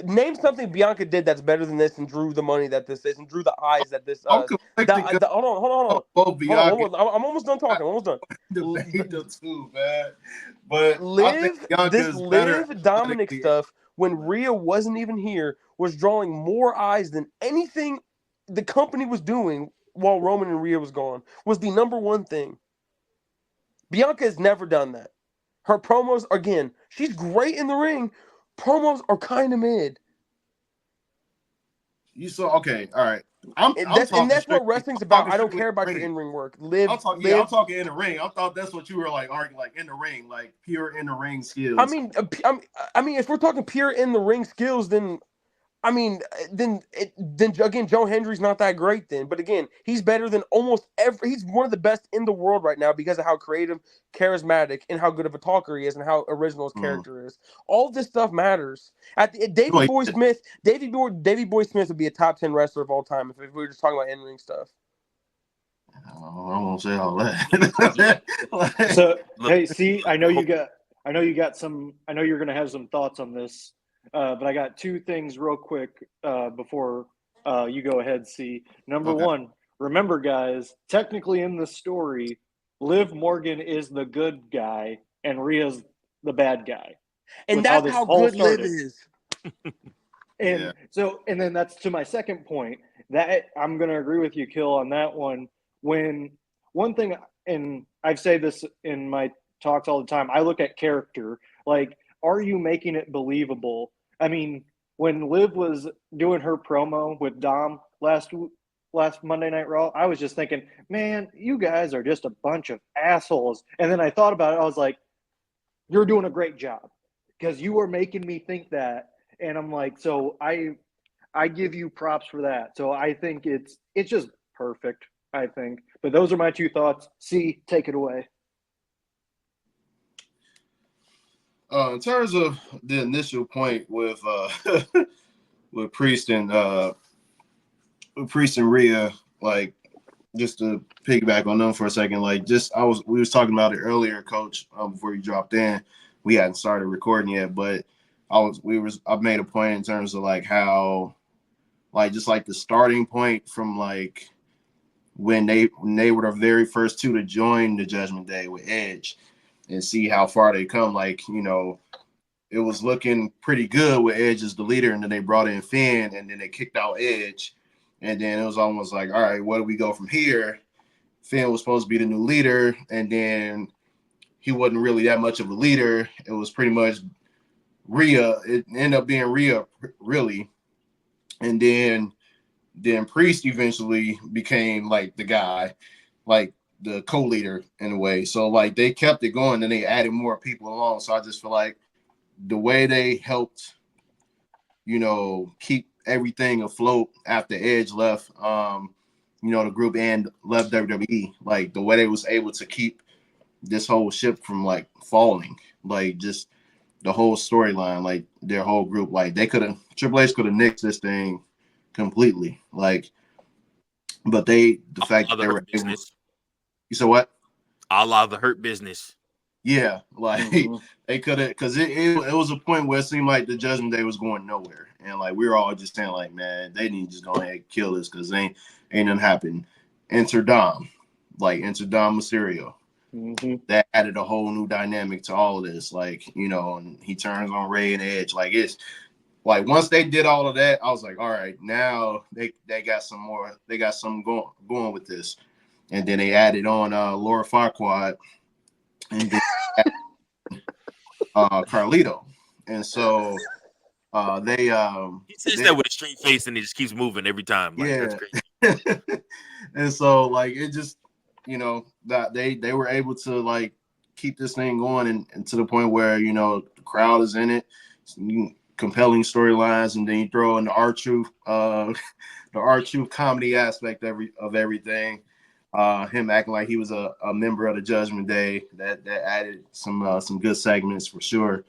Name something Bianca did that's better than this and drew the money that this is and drew the eyes that this does. Hold on. I'm almost done talking. I'm almost done. Too, man. But Liv Dominic stuff when Rhea wasn't even here was drawing more eyes than anything the company was doing while Roman and Rhea was gone. Was the number one thing. Bianca has never done that. Her promos, again, she's great in the ring. Promos are kind of mid. Okay, all right. That's what wrestling's about. I don't care about your in-ring work. I'm talking in the ring. I thought that's what you were arguing, like in the ring, like pure in the ring skills. I mean, if we're talking pure in the ring skills, then again, Joe Hendry's not that great then. But again, he's better than almost every. He's one of the best in the world right now because of how creative, charismatic, and how good of a talker he is, and how original his character is. All this stuff matters. Davey Boy Smith would be a top 10 wrestler of all time if we were just talking about in-ring stuff. I won't say all that. So hey, see, I know you're gonna have some thoughts on this. But I got 2 things real quick before you go ahead, C. Number one, remember, guys, technically in the story, Liv Morgan is the good guy and Rhea's the bad guy. And that's how good Liv is. And then that's to my second point. That I'm going to agree with you, Kill, on that one. When one thing, and I've said this in my talks all the time, I look at character. Like, are you making it believable? I mean, when Liv was doing her promo with Dom last Monday Night Raw, I was just thinking, man, you guys are just a bunch of assholes. And then I thought about it. I was like, you're doing a great job. because you are making me think that. And I'm like, so I give you props for that. So I think it's just perfect, I think. But those are my two thoughts. C, take it away. In terms of the initial point with with Priest and Rhea, like, just to piggyback on them for a second, like, we was talking about it earlier, Coach, before you dropped in. We hadn't started recording yet, but I made a point in terms of like how, like, just like the starting point from like when they were the very first two to join the Judgment Day with Edge, and see how far they come. Like, you know, it was looking pretty good with Edge as the leader, and then they brought in Finn, and then they kicked out Edge, and then it was almost like, all right, where do we go from here? Finn was supposed to be the new leader, and then he wasn't really that much of a leader. It was pretty much Rhea. It ended up being Rhea, really, and then Priest eventually became like the guy, like the co-leader in a way. So like they kept it going, and they added more people along. So I just feel like the way they helped, you know, keep everything afloat after Edge left, you know, the group and left WWE, like the way they was able to keep this whole ship from like falling, like just the whole storyline, like their whole group, like Triple H could have nixed this thing completely, like, but the fact that they were able. You said what? A la the Hurt Business. Yeah, like they could have, because it was a point where it seemed like the Judgment Day was going nowhere, and like we were all just saying like, man, they need to just go ahead and kill this because ain't nothing happen. Enter Dom Mysterio. That added a whole new dynamic to all of this, like, you know, and he turns on Ray and Edge. Like, it's like once they did all of that, I was like, all right, now they got some more, they got something going with this. And then they added on Laura Farquaad and then Carlito. And so they he says that with a straight face and he just keeps moving every time. Like, yeah. That's crazy. And so like it just, you know, that they were able to like keep this thing going and to the point where, you know, the crowd is in it, compelling storylines, and then you throw in the R-Truth, the R-Truth comedy aspect of everything. Him acting like he was a member of the Judgment Day, that added some good segments for sure.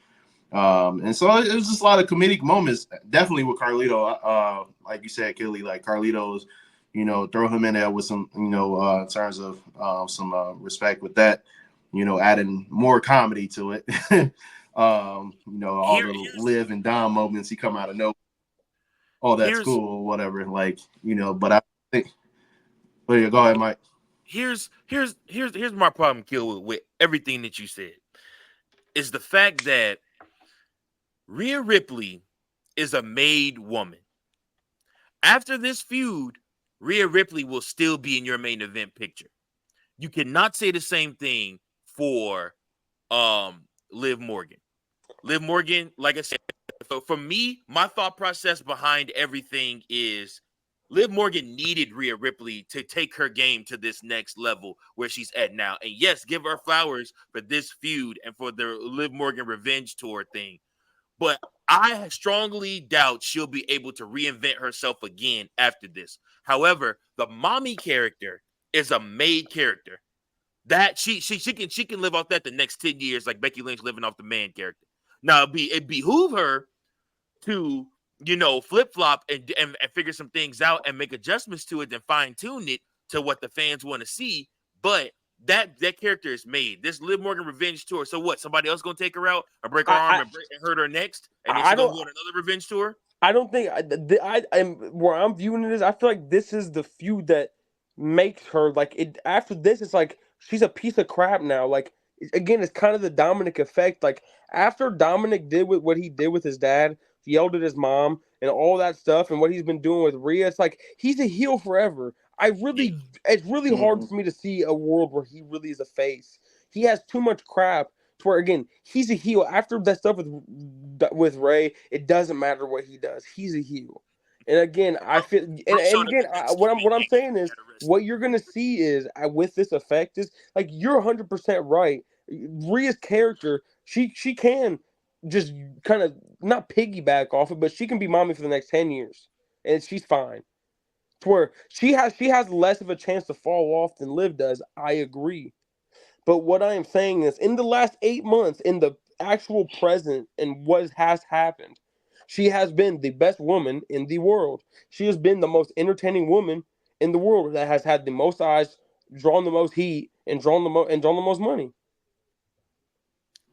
And so it was just a lot of comedic moments, definitely with Carlito. Like you said, Kelly, like Carlito's, you know, throw him in there with some, you know, in terms of some respect with that, you know, adding more comedy to it. You know, all the Liv and Dom moments, he come out of nowhere. Oh, that's cool or whatever. Like, you know, but I think, well, yeah, go ahead, Mike. Here's my problem, Kill, with everything that you said, is the fact that Rhea Ripley is a made woman. After this feud, Rhea Ripley will still be in your main event picture. You cannot say the same thing for Liv Morgan. Liv Morgan, like I said, for me, my thought process behind everything is Liv Morgan needed Rhea Ripley to take her game to this next level where she's at now. And yes, give her flowers for this feud and for the Liv Morgan revenge tour thing. But I strongly doubt she'll be able to reinvent herself again after this. However, the mommy character is a made character. That she can live off that the next 10 years, like Becky Lynch living off the man character. Now it behoove her to, you know, flip-flop and figure some things out and make adjustments to it and fine-tune it to what the fans want to see. But that character is made. This Liv Morgan revenge tour. So what? Somebody else gonna take her out or break her arm and hurt her next, and then she's gonna go on another revenge tour? I don't think I'm where I'm viewing it is. I feel like this is the feud that makes her like it. After this, it's like she's a piece of crap now. Like again, it's kind of the Dominic effect. Like after Dominic did with what he did with his dad, he yelled at his mom and all that stuff, and what he's been doing with Rhea, it's like he's a heel forever. It's really hard for me to see a world where he really is a face. He has too much crap to where, again, he's a heel. After that stuff with Ray, it doesn't matter what he does. He's a heel. And again, I feel, and again, what I'm saying is, what you're gonna see is with this effect is like you're 100% right. Rhea's character, she can just kind of not piggyback off it, but she can be mommy for the next 10 years, and she's fine. To where she has less of a chance to fall off than Liv does. I agree. But what I am saying is, in the last 8 months, in the actual present and what has happened, she has been the best woman in the world. She has been the most entertaining woman in the world that has had the most eyes, drawn the most heat, and drawn the most money.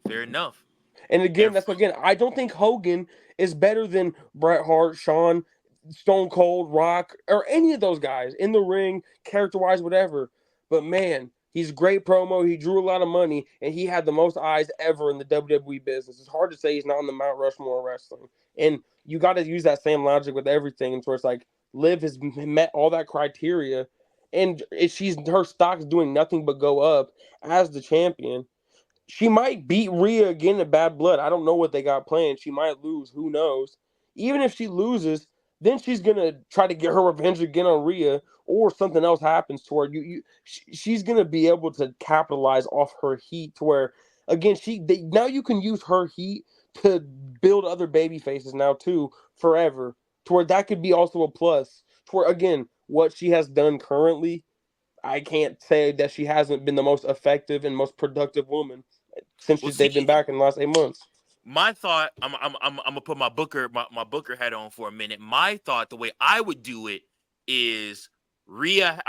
Fair enough. And again, I don't think Hogan is better than Bret Hart, Shawn, Stone Cold, Rock, or any of those guys in the ring, character-wise, whatever. But man, he's great promo. He drew a lot of money, and he had the most eyes ever in the WWE business. It's hard to say he's not on the Mount Rushmore of wrestling. And you got to use that same logic with everything. And so it's like Liv has met all that criteria, and her stock's doing nothing but go up as the champion. She might beat Rhea again in Bad Blood. I don't know what they got planned. She might lose. Who knows? Even if she loses, then she's going to try to get her revenge again on Rhea, or something else happens to her. She's going to be able to capitalize off her heat to where, again, now you can use her heat to build other baby faces now too forever, to where that could be also a plus. To where, again, what she has done currently, I can't say that she hasn't been the most effective and most productive woman since they've been back in the last 8 months. My thought, I'm gonna put my Booker hat on for a minute. My thought, the way I would do it is Rhea.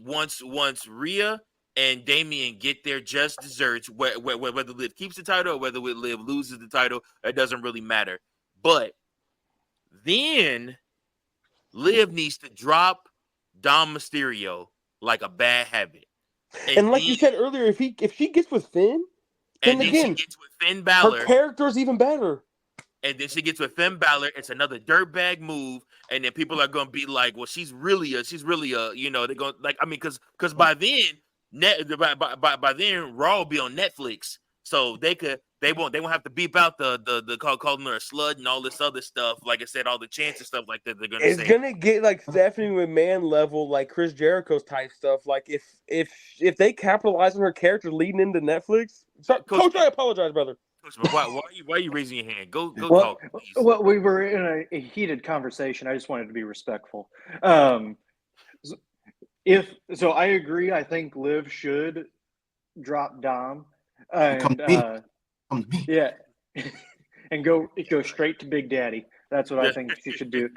Once Rhea and Damian get their just desserts, whether Liv keeps the title or whether Liv loses the title, it doesn't really matter. But then Liv needs to drop Dom Mysterio like a bad habit. And like you said earlier, if she gets with Finn, then again, she gets with Finn Balor, her character's even better. And then she gets with Finn Balor. It's another dirtbag move, and then people are gonna be like, "Well, she's really a," they're going like, because by then, by then, Raw will be on Netflix, so they won't have to beep out the calling her a slut and all this other stuff. Like I said, all the chants and stuff like that. They're gonna It's gonna get like Stephanie McMahon level, like Chris Jericho's type stuff. Like if they capitalize on her character leading into Netflix, Coach, I apologize, brother. Why are you raising your hand? Go talk, please. Well, we were in a heated conversation. I just wanted to be respectful. I agree. I think Liv should drop Dom and yeah, and go straight to Big Daddy. That's what I think she should do.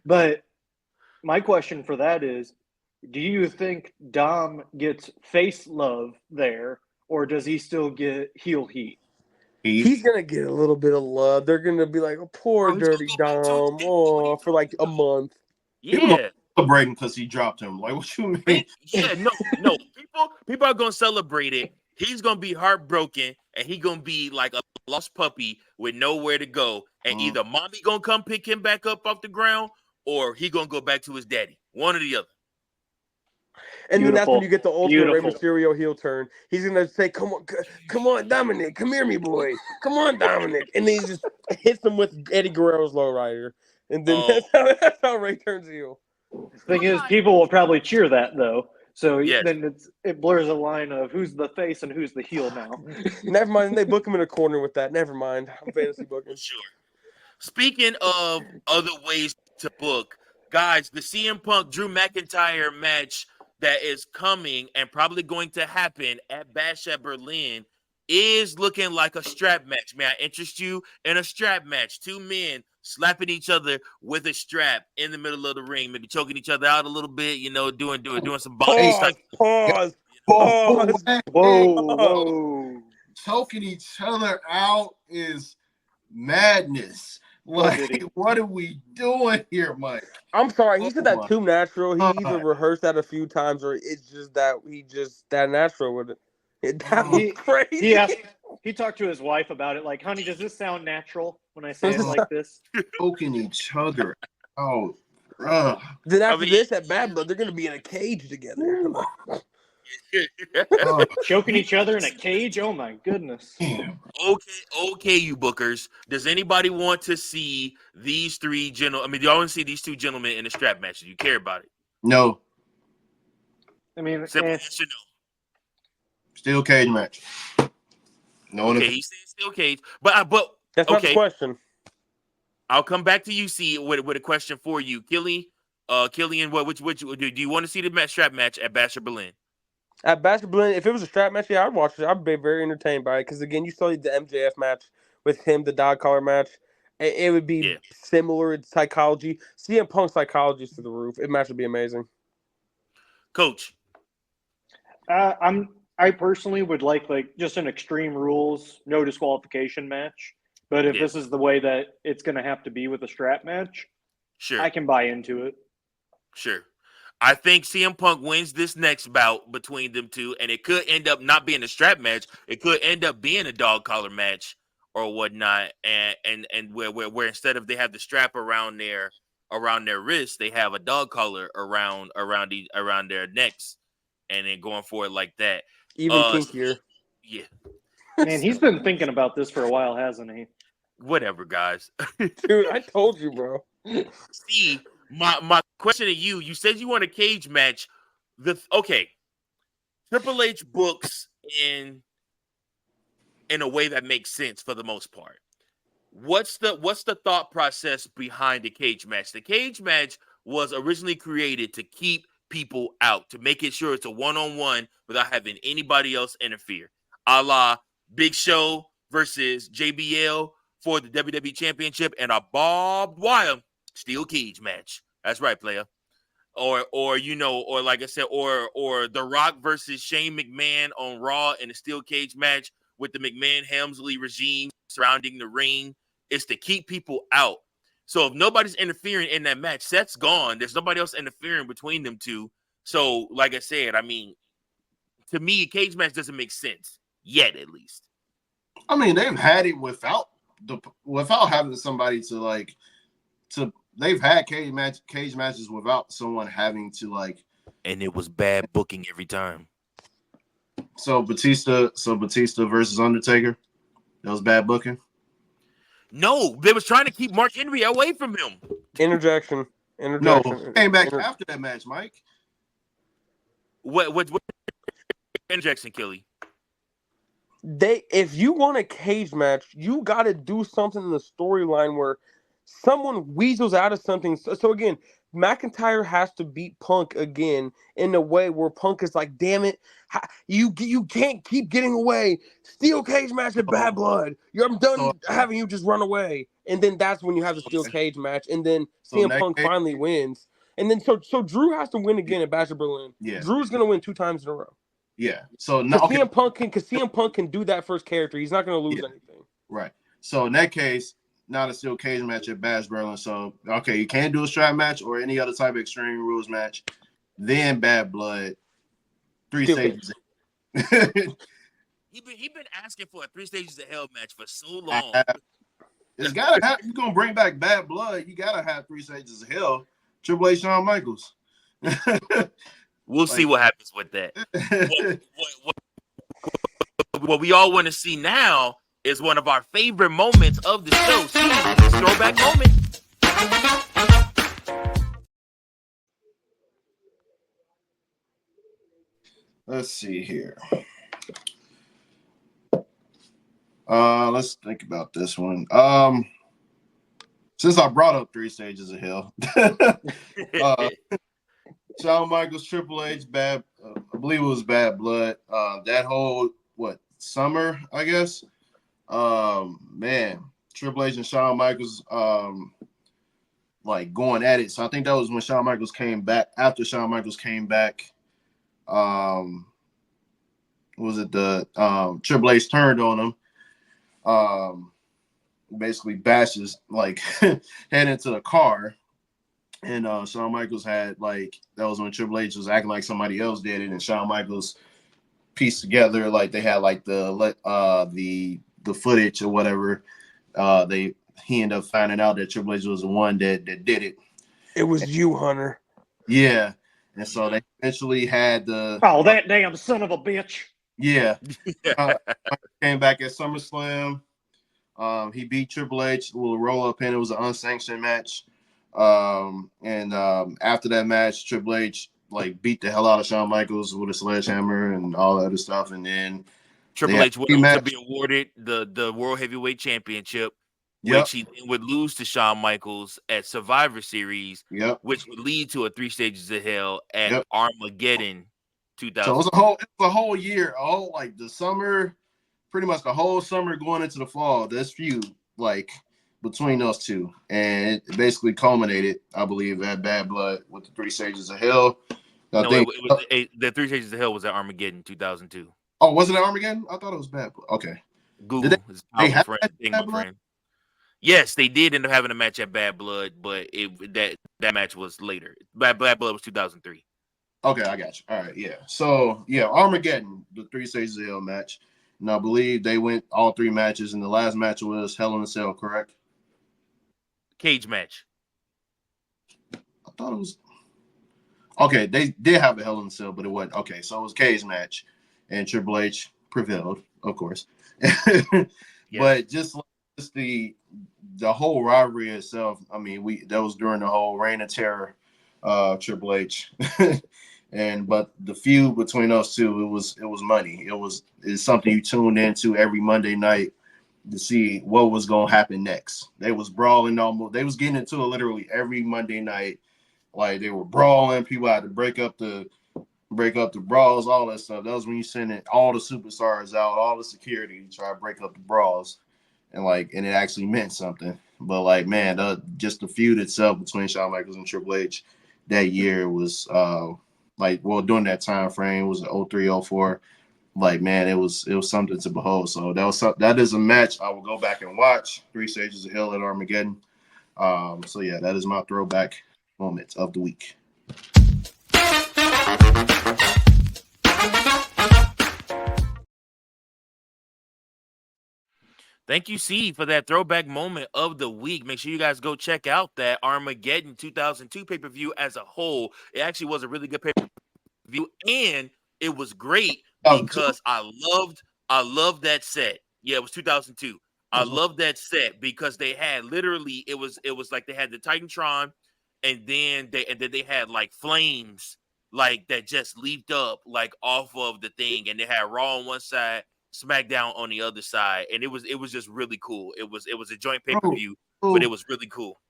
But my question for that is, do you think Dom gets face love there, or does he still get heel heat? He's gonna get a little bit of love. They're gonna be like, "Oh, poor dirty Dom," for like a month. Yeah, celebrating because he dropped him. Like, what you mean? Yeah, no. People are gonna celebrate it. He's gonna be heartbroken, and he gonna be like a lost puppy with nowhere to go. And either mommy gonna come pick him back up off the ground, or he gonna go back to his daddy. One or the other. And then that's when you get the ultimate Rey Mysterio heel turn. He's gonna say, "Come on, Dominic, come here, me boy, come on, Dominic," and then he just hits him with Eddie Guerrero's lowrider, and then that's how Rey turns heel. Thing is, people will probably cheer that though. So then it blurs a line of who's the face and who's the heel now. Never mind. They book him in a corner with that. Never mind. I'm fantasy booking. Sure. Speaking of other ways to book, guys, the CM Punk Drew McIntyre match that is coming and probably going to happen at Bash at Berlin is looking like a strap match. May I interest you in a strap match? Two men slapping each other with a strap in the middle of the ring, maybe choking each other out a little bit, doing some body stuff. Pause. Whoa. Choking each other out is madness. Like, what are we doing here, Mike? I'm sorry. He said that too natural. He either rehearsed that a few times or it's just that he just that natural with it. That was crazy. He talked to his wife about it. Like, honey, does this sound natural when I say it like this? Poking each other. Oh, Then after this at Bad Blood, they're going to be in a cage together. Choking each other in a cage? Oh, my goodness. Okay, you bookers. Does anybody want to see these three gentlemen? Do y'all want to see these two gentlemen in a strap match? Do you care about it? No. Simple yes or no. Still cage match. No one. Okay, he's saying steel cage, but That's not the okay. question. I'll come back to you, see, with a question for you, Killian. Which do you want to see the strap match at Bash or Berlin? At Bash or Berlin, if it was a strap match, yeah, I'd watch it. I'd be very entertained by it because again, you saw the MJF match with him, the dog collar match. It would be similar in psychology. CM Punk psychology is to the roof. It match would be amazing. Coach, I personally would like just an Extreme Rules no disqualification match. But if this is the way that it's going to have to be with a strap match, sure, I can buy into it. Sure. I think CM Punk wins this next bout between them two, and it could end up not being a strap match. It could end up being a dog collar match or whatnot, and where instead of they have the strap around their wrists, they have a dog collar around their necks, and then going for it like that. Even kinkier. Yeah. Man, he's been thinking about this for a while, hasn't he? Whatever, guys. Dude, I told you, bro. See, my question to you: you said you want a cage match. Okay, Triple H books in a way that makes sense for the most part. What's the thought process behind the cage match? The cage match was originally created to keep people out, to make it sure it's a one-on-one without having anybody else interfere, a la Big Show versus JBL for the WWE Championship and a barbed wire steel cage match. That's right, player. Or like I said, or The Rock versus Shane McMahon on Raw in a steel cage match with the McMahon-Helmsley regime surrounding the ring. Is to keep people out. So if nobody's interfering in that match, Seth's gone. There's nobody else interfering between them two. So, like I said, I mean, to me, a cage match doesn't make sense yet, at least. I mean, they've had it without having somebody they've had cage matches without someone having to and it was bad booking every time. So Batista versus Undertaker, that was bad booking. No, they was trying to keep Mark Henry away from him. Interjection. No, came back after that match, Mike. What interjection, Killy? If you want a cage match, you got to do something in the storyline where someone weasels out of something. So again, McIntyre has to beat Punk again in a way where Punk is like, damn it, you can't keep getting away. Steel cage match at Bad Blood. I'm done having you just run away. And then that's when you have the steel cage match. And then CM Punk finally wins. And then so Drew has to win again at Bash of Berlin. Yeah. Drew's going to win 2 times in a row. Yeah. So now CM Punk can do that first character. He's not going to lose anything. Right. So in that case, not a steel cage match at Bash Berlin. So okay, you can't do a strap match or any other type of Extreme Rules match. Then Bad Blood, 3 stages. He been asking for a 3 stages of hell match for so long. It's gotta have. You're gonna bring back Bad Blood. You gotta have 3 stages of hell. Triple H, Shawn Michaels. We'll see what happens with that. What we all want to see now is one of our favorite moments of the show. See, this throwback moment. Let's see here. Let's think about this one. Since I brought up 3 stages of hell, Shawn Michaels, Triple H, I believe it was Bad Blood. That whole summer, I guess. Man, Triple H and Shawn Michaels going at it. So I think that was when Shawn Michaels came back. After Shawn Michaels came back, was it the Triple H turned on him? Basically bashes head into the car. And Shawn Michaels had that was when Triple H was acting like somebody else did it, and Shawn Michaels pieced together they had the footage or whatever. He ended up finding out that Triple H was the one that did it. It was you, Hunter. Yeah, and so they eventually had the that damn son of a bitch. Yeah, came back at SummerSlam. He beat Triple H with a roll-up pin. It was an unsanctioned match. And after that match, Triple H beat the hell out of Shawn Michaels with a sledgehammer and all that other stuff. And then Triple H went on to be awarded the World Heavyweight Championship, which he would lose to Shawn Michaels at Survivor Series, which would lead to a 3 Stages of Hell at Armageddon 2000. So it was a whole year, like the summer, pretty much the whole summer going into the fall. This feud, like between those two, and it basically culminated, I believe, at Bad Blood with the 3 Stages of Hell. The 3 Stages of Hell was at Armageddon 2002. Oh, was it at Armageddon? I thought it was Bad Blood. Okay. Google is my friend. Yes, they did end up having a match at Bad Blood, but that match was later. Bad Blood was 2003. Okay, I got you. All right, yeah. So, yeah, Armageddon, the 3 Stages of Hell match. And I believe they went all 3 matches, and the last match was Hell in a Cell, correct? Cage match. I thought it was... Okay, they did have a Hell in a Cell, but it wasn't. Okay, so it was cage match, and Triple H prevailed, of course. But just the whole rivalry itself, I mean, that was during the whole Reign of Terror, Triple H. But the feud between those two, it was money. It's something you tuned into every Monday night to see what was gonna happen next. They was brawling they was getting into it literally every Monday night. Like they were brawling, people had to break up the brawls, all that stuff. That was when you sent all the superstars out, all the security to try to break up the brawls, and it actually meant something. But like, man, just the feud itself between Shawn Michaels and Triple H that year was during that time frame was 03, 04. Like, man, it was something to behold. So that is a match I will go back and watch. 3 Stages of Hell at Armageddon. So yeah, that is my throwback moment of the week. Thank you, C, for that throwback moment of the week. Make sure you guys go check out that Armageddon 2002 pay-per-view as a whole. It actually was a really good pay-per-view, and it was great because I loved that set. Yeah, it was 2002. I love that set because they had literally it was like they had the Titantron, and then they had like flames like that just leaped up like off of the thing, and they had Raw on one side, SmackDown on the other side, and it was just really cool. It was a joint pay-per-view, but it was really cool.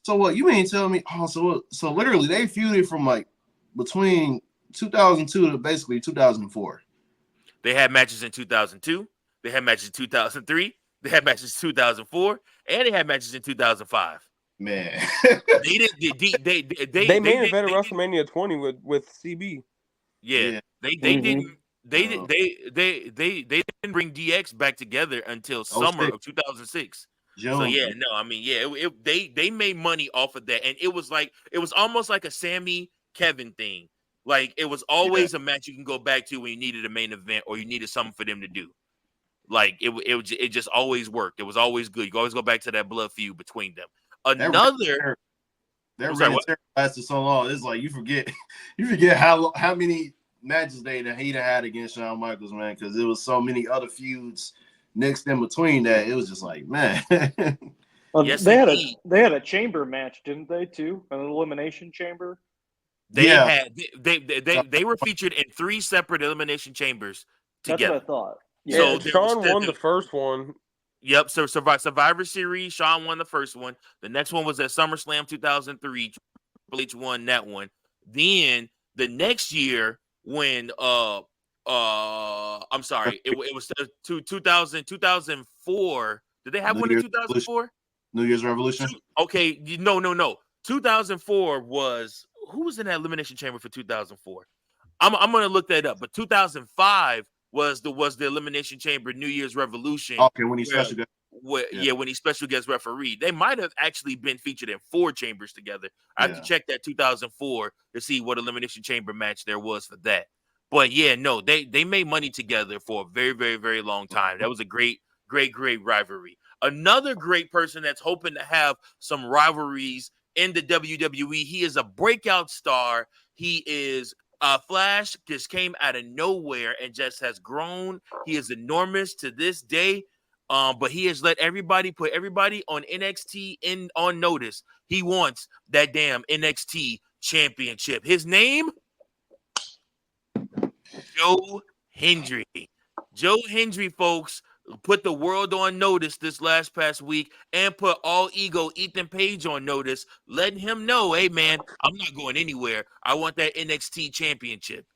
So what you mean telling me? Oh, so literally they feuded from like between 2002 to basically 2004. They had matches in 2002. They had matches in 2003. They had matches in 2004, and they had matches in 2005. Man, they main evented WrestleMania 20 with CB. Yeah, they didn't. They didn't bring DX back together until summer of 2006. So yeah, no, I mean, yeah, they made money off of that, and it was almost like a Sammy Kevin thing. Like it was always a match you can go back to when you needed a main event or you needed something for them to do. Like it just always worked. It was always good. You can always go back to that blood feud between them. That lasted so long. It's like you forget how many matches he had against Shawn Michaels, man, because there was so many other feuds next in between that it was just like, man. Yes, they had a chamber match, didn't they? Too, an elimination chamber. They were featured in 3 separate elimination chambers together. That's what I thought. Yeah, so Shawn won the first one. Yep. So Survivor Series, Shawn won the first one. The next one was at SummerSlam 2003. Triple H won that one. Then the next year, when I'm sorry, it was 2004. Did they have one in 2004? New Year's Revolution. Okay, no. 2004 was who was in that elimination chamber for 2004? I'm gonna look that up. But 2005 was the elimination chamber New Year's Revolution. Okay, when he's special guest. When he's special guest referee. They might have actually been featured in 4 chambers together. I have to check that 2004 to see what elimination chamber match there was for that. But yeah, no, they made money together for a very, very, very long time. That was a great rivalry. Another great person that's hoping to have some rivalries in the WWE. He is a breakout star. He is Flash, just came out of nowhere and just has grown. He is enormous to this day. But he has let put everybody on NXT on notice. He wants that damn NXT championship. His name, Joe Hendry. Joe Hendry, folks, put the world on notice this past week and put All Ego Ethan Page on notice, letting him know, hey, man, I'm not going anywhere. I want that NXT championship.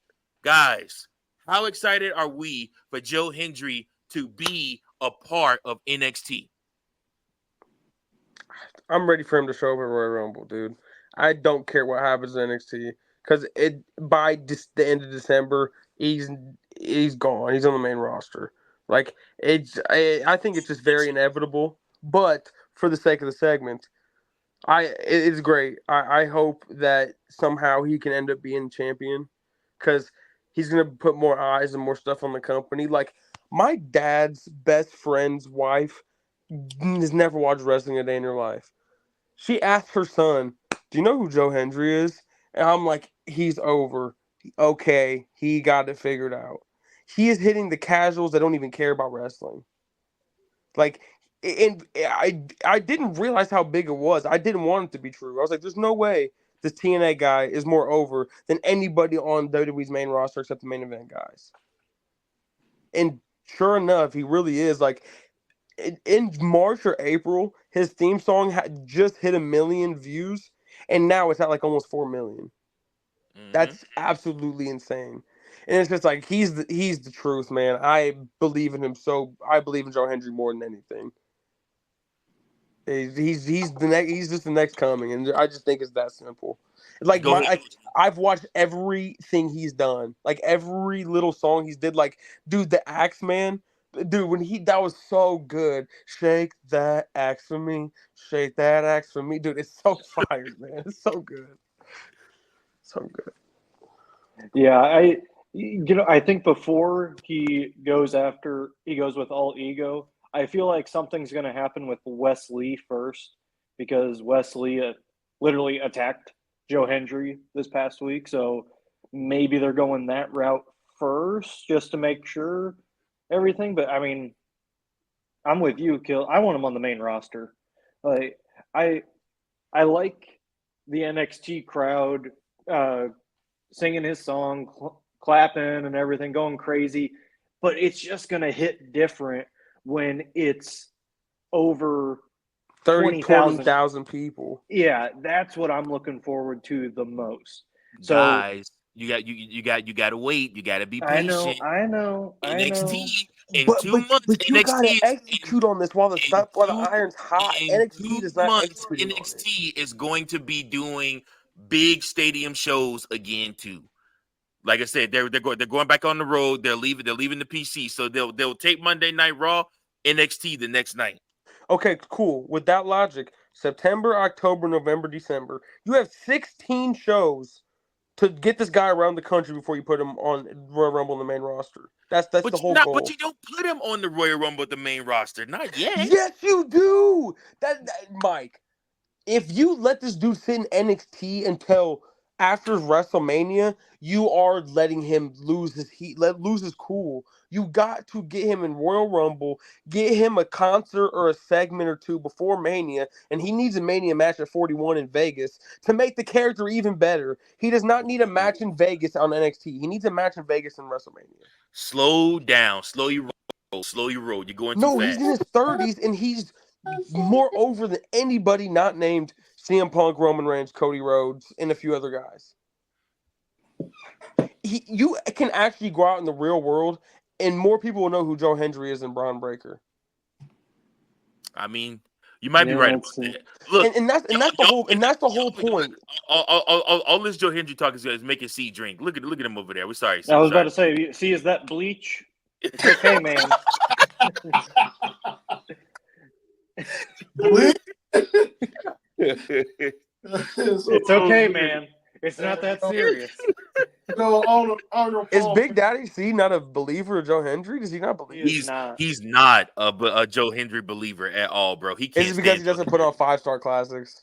Guys, how excited are we for Joe Hendry to be a part of NXT? I'm ready for him to show up at Royal Rumble, dude. I don't care what happens in NXT because by the end of December, he's gone. He's on the main roster. Like I think it's just very inevitable. But for the sake of the segment, it's great. I hope that somehow he can end up being champion because he's gonna put more eyes and more stuff on the company. Like my dad's best friend's wife has never watched wrestling a day in her life. She asked her son, "Do you know who Joe Hendry is?" And I'm like, "He's over. Okay, he got it figured out. He is hitting the casuals that don't even care about wrestling." Like, and I didn't realize how big it was. I didn't want it to be true. I was like, "There's no way this TNA guy is more over than anybody on WWE's main roster except the main event guys." And sure enough, he really is. Like, in March or April, his theme song had just hit 1 million views, and now it's at like almost 4 million. That's absolutely insane. And it's just like he's the truth, man. I believe in him I believe in Joe Hendry more than anything. He's just the next coming, and I just think it's that simple. Like I've watched everything he's done, like every little song he's did. Like, dude, the Axe Man, dude, that was so good. Shake that axe for me, shake that axe for me, dude. It's so fired, man. It's so good, so good. Yeah, I think before he goes with All Ego, I feel like something's going to happen with Wesley first because Wesley literally attacked Joe Hendry this past week. So maybe they're going that route first just to make sure everything. But I mean, I'm with you, Kill. I want him on the main roster. Like I like the NXT crowd singing his song, clapping and everything, going crazy. But it's just going to hit different when it's over 20,000 people. Yeah, that's what I'm looking forward to the most. So, guys, you got to wait. You got to be patient. I know. NXT in but, 2 but, months. But you NXT gotta execute on this while the iron's hot. NXT is not executing on it. NXT is going to be doing big stadium shows again too. Like I said, they're going back on the road. They're leaving the PC, so they'll take Monday Night Raw, NXT the next night. Okay, cool. With that logic, September, October, November, December, you have 16 shows to get this guy around the country before you put him on Royal Rumble in the main roster. That's the whole goal. But you don't put him on the Royal Rumble at the main roster, not yet. Yes, you do. That Mike, if you let this dude sit in NXT until after WrestleMania, you are letting him lose his heat, lose his cool. You got to get him in Royal Rumble, get him a concert or a segment or two before Mania, and he needs a Mania match at 41 in Vegas to make the character even better. He does not need a match in Vegas on NXT. He needs a match in Vegas in WrestleMania. Slow down, slow your roll. You're going too fast. No, he's in his 30s, and he's more over than anybody not named CM Punk, Roman Reigns, Cody Rhodes, and a few other guys. You can actually go out in the real world, and more people will know who Joe Hendry is than Braun Breaker. I mean, you might be right about that. Look, and that's the whole point. All this Joe Hendry talk is making C drink. Look at him over there. We're sorry. I was about to say, see, is that bleach? It's okay, man. It's okay, man. It's not that serious. Is Big Daddy C not a believer of Joe Hendry? Does he not believe? He's not a Joe Hendry believer at all, bro. He can't. Is it because he doesn't put on 5-star classics?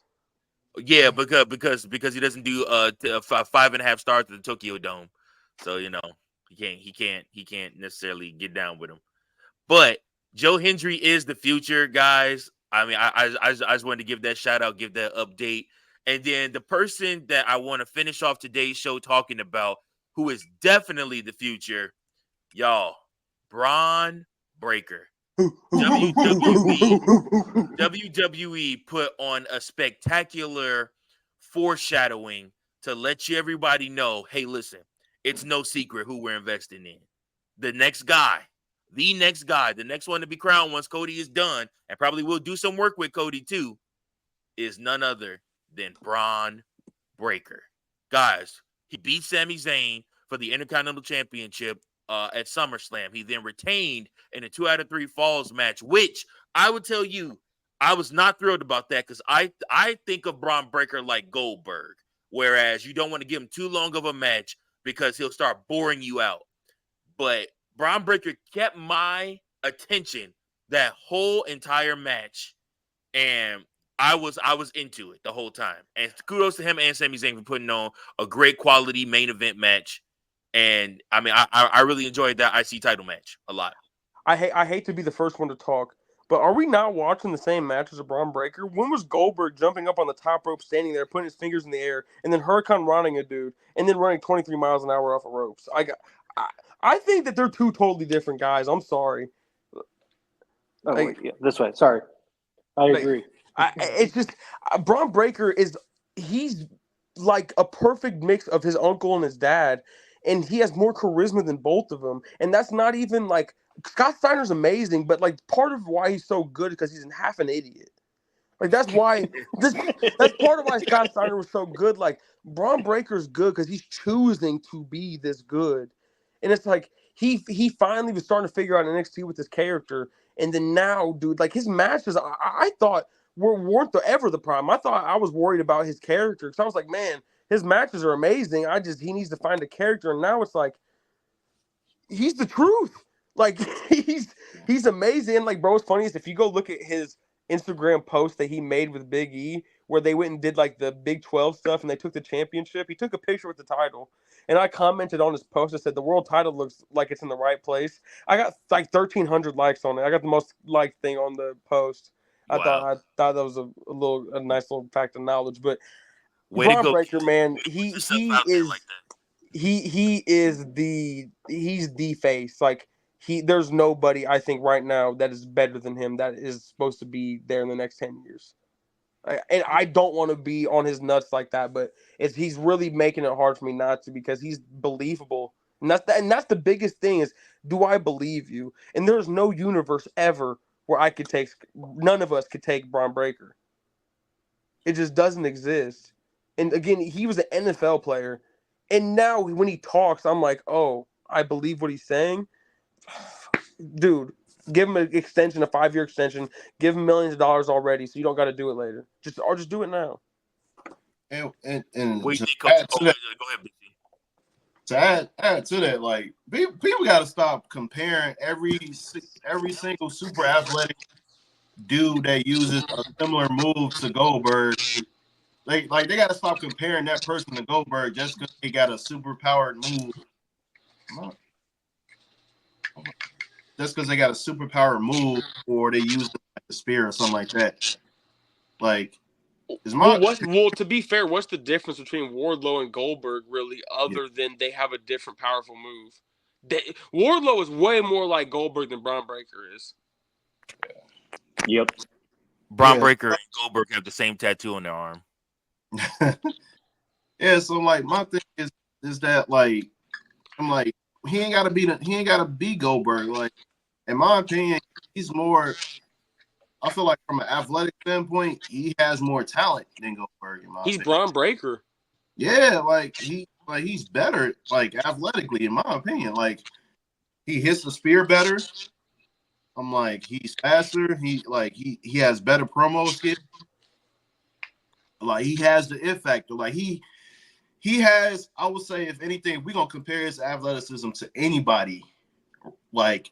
Yeah, because he doesn't do 5.5 stars to the Tokyo Dome, so he can't necessarily get down with him. But Joe Hendry is the future, guys. I mean, I just wanted to give that shout out, give that update. And then the person that I want to finish off today's show talking about, who is definitely the future, y'all, Bron Breakker. WWE put on a spectacular foreshadowing to let everybody know, hey, listen, it's no secret who we're investing in. The next one to be crowned once Cody is done, and probably will do some work with Cody too, is none other than Bron Breakker. Guys, he beat Sami Zayn for the Intercontinental Championship at SummerSlam. He then retained in a 2 out of 3 falls match, which I would tell you, I was not thrilled about that because I think of Bron Breakker like Goldberg, whereas you don't want to give him too long of a match because he'll start boring you out. But Bron Breakker kept my attention that whole entire match, and I was into it the whole time. And kudos to him and Sami Zayn for putting on a great quality main event match. And I mean, I really enjoyed that IC title match a lot. I hate to be the first one to talk, but are we not watching the same match as a Bron Breakker? When was Goldberg jumping up on the top rope, standing there, putting his fingers in the air, and then Hurricane running a dude, and then running 23 miles an hour off of ropes? I think that they're two totally different guys. I'm sorry. Oh, wait, yeah, this way. Sorry. I agree. It's just Bron Breakker he's like a perfect mix of his uncle and his dad, and he has more charisma than both of them. And that's not even like Scott Steiner's amazing, but like part of why he's so good is because he's half an idiot. Like that's why that's part of why Scott Steiner was so good. Like Bron Breakker's good because he's choosing to be this good, and it's like he finally was starting to figure out NXT with his character, and then now, dude, like his matches, I thought weren't ever the problem. I thought I was worried about his character because I was like, man, his matches are amazing. He needs to find a character, and now it's like he's the truth. Like he's amazing. And like, bro, what's funny is if you go look at his Instagram post that he made with Big E, where they went and did like the Big 12 stuff and they took the championship. He took a picture with the title, and I commented on his post. I said the world title looks like it's in the right place. I got like 1,300 likes on it. I got the most liked thing on the post. Wow. I thought that was a nice little fact of knowledge. But Bron Breakker, man, he's the face. Like there's nobody I think right now that is better than him that is supposed to be there in the next 10 years. And I don't want to be on his nuts like that, but he's really making it hard for me not to because he's believable. And that's the biggest thing is, do I believe you? And there's no universe ever where none of us could take Bron Breakker. It just doesn't exist. And again, he was an NFL player. And now when he talks, I'm like, oh, I believe what he's saying. Dude, give him an extension, a 5-year extension. Give him millions of dollars already, so you don't got to do it later. Just do it now. And what do you think, go ahead, BC. To add to that, like people got to stop comparing every single super athletic dude that uses a similar move to Goldberg. They got to stop comparing that person to Goldberg just because they got a super powered move. Just because they got a superpower move or they use like a spear or something like that. Like, to be fair, what's the difference between Wardlow and Goldberg really, other than they have a different powerful move? Wardlow is way more like Goldberg than Bron Breakker is. Yep. Bron Breakker and Goldberg have the same tattoo on their arm. Yeah, so like my thing is that like I'm like he ain't gotta be Goldberg. Like, in my opinion, he's more. I feel like from an athletic standpoint, he has more talent than Goldberg. He's Bron Breakker. Yeah, he's better, like athletically, in my opinion. Like he hits the spear better. I'm like he's faster. He has better promo skills. Like he has the it factor. Like he has. I would say, if anything, we're gonna compare his athleticism to anybody, like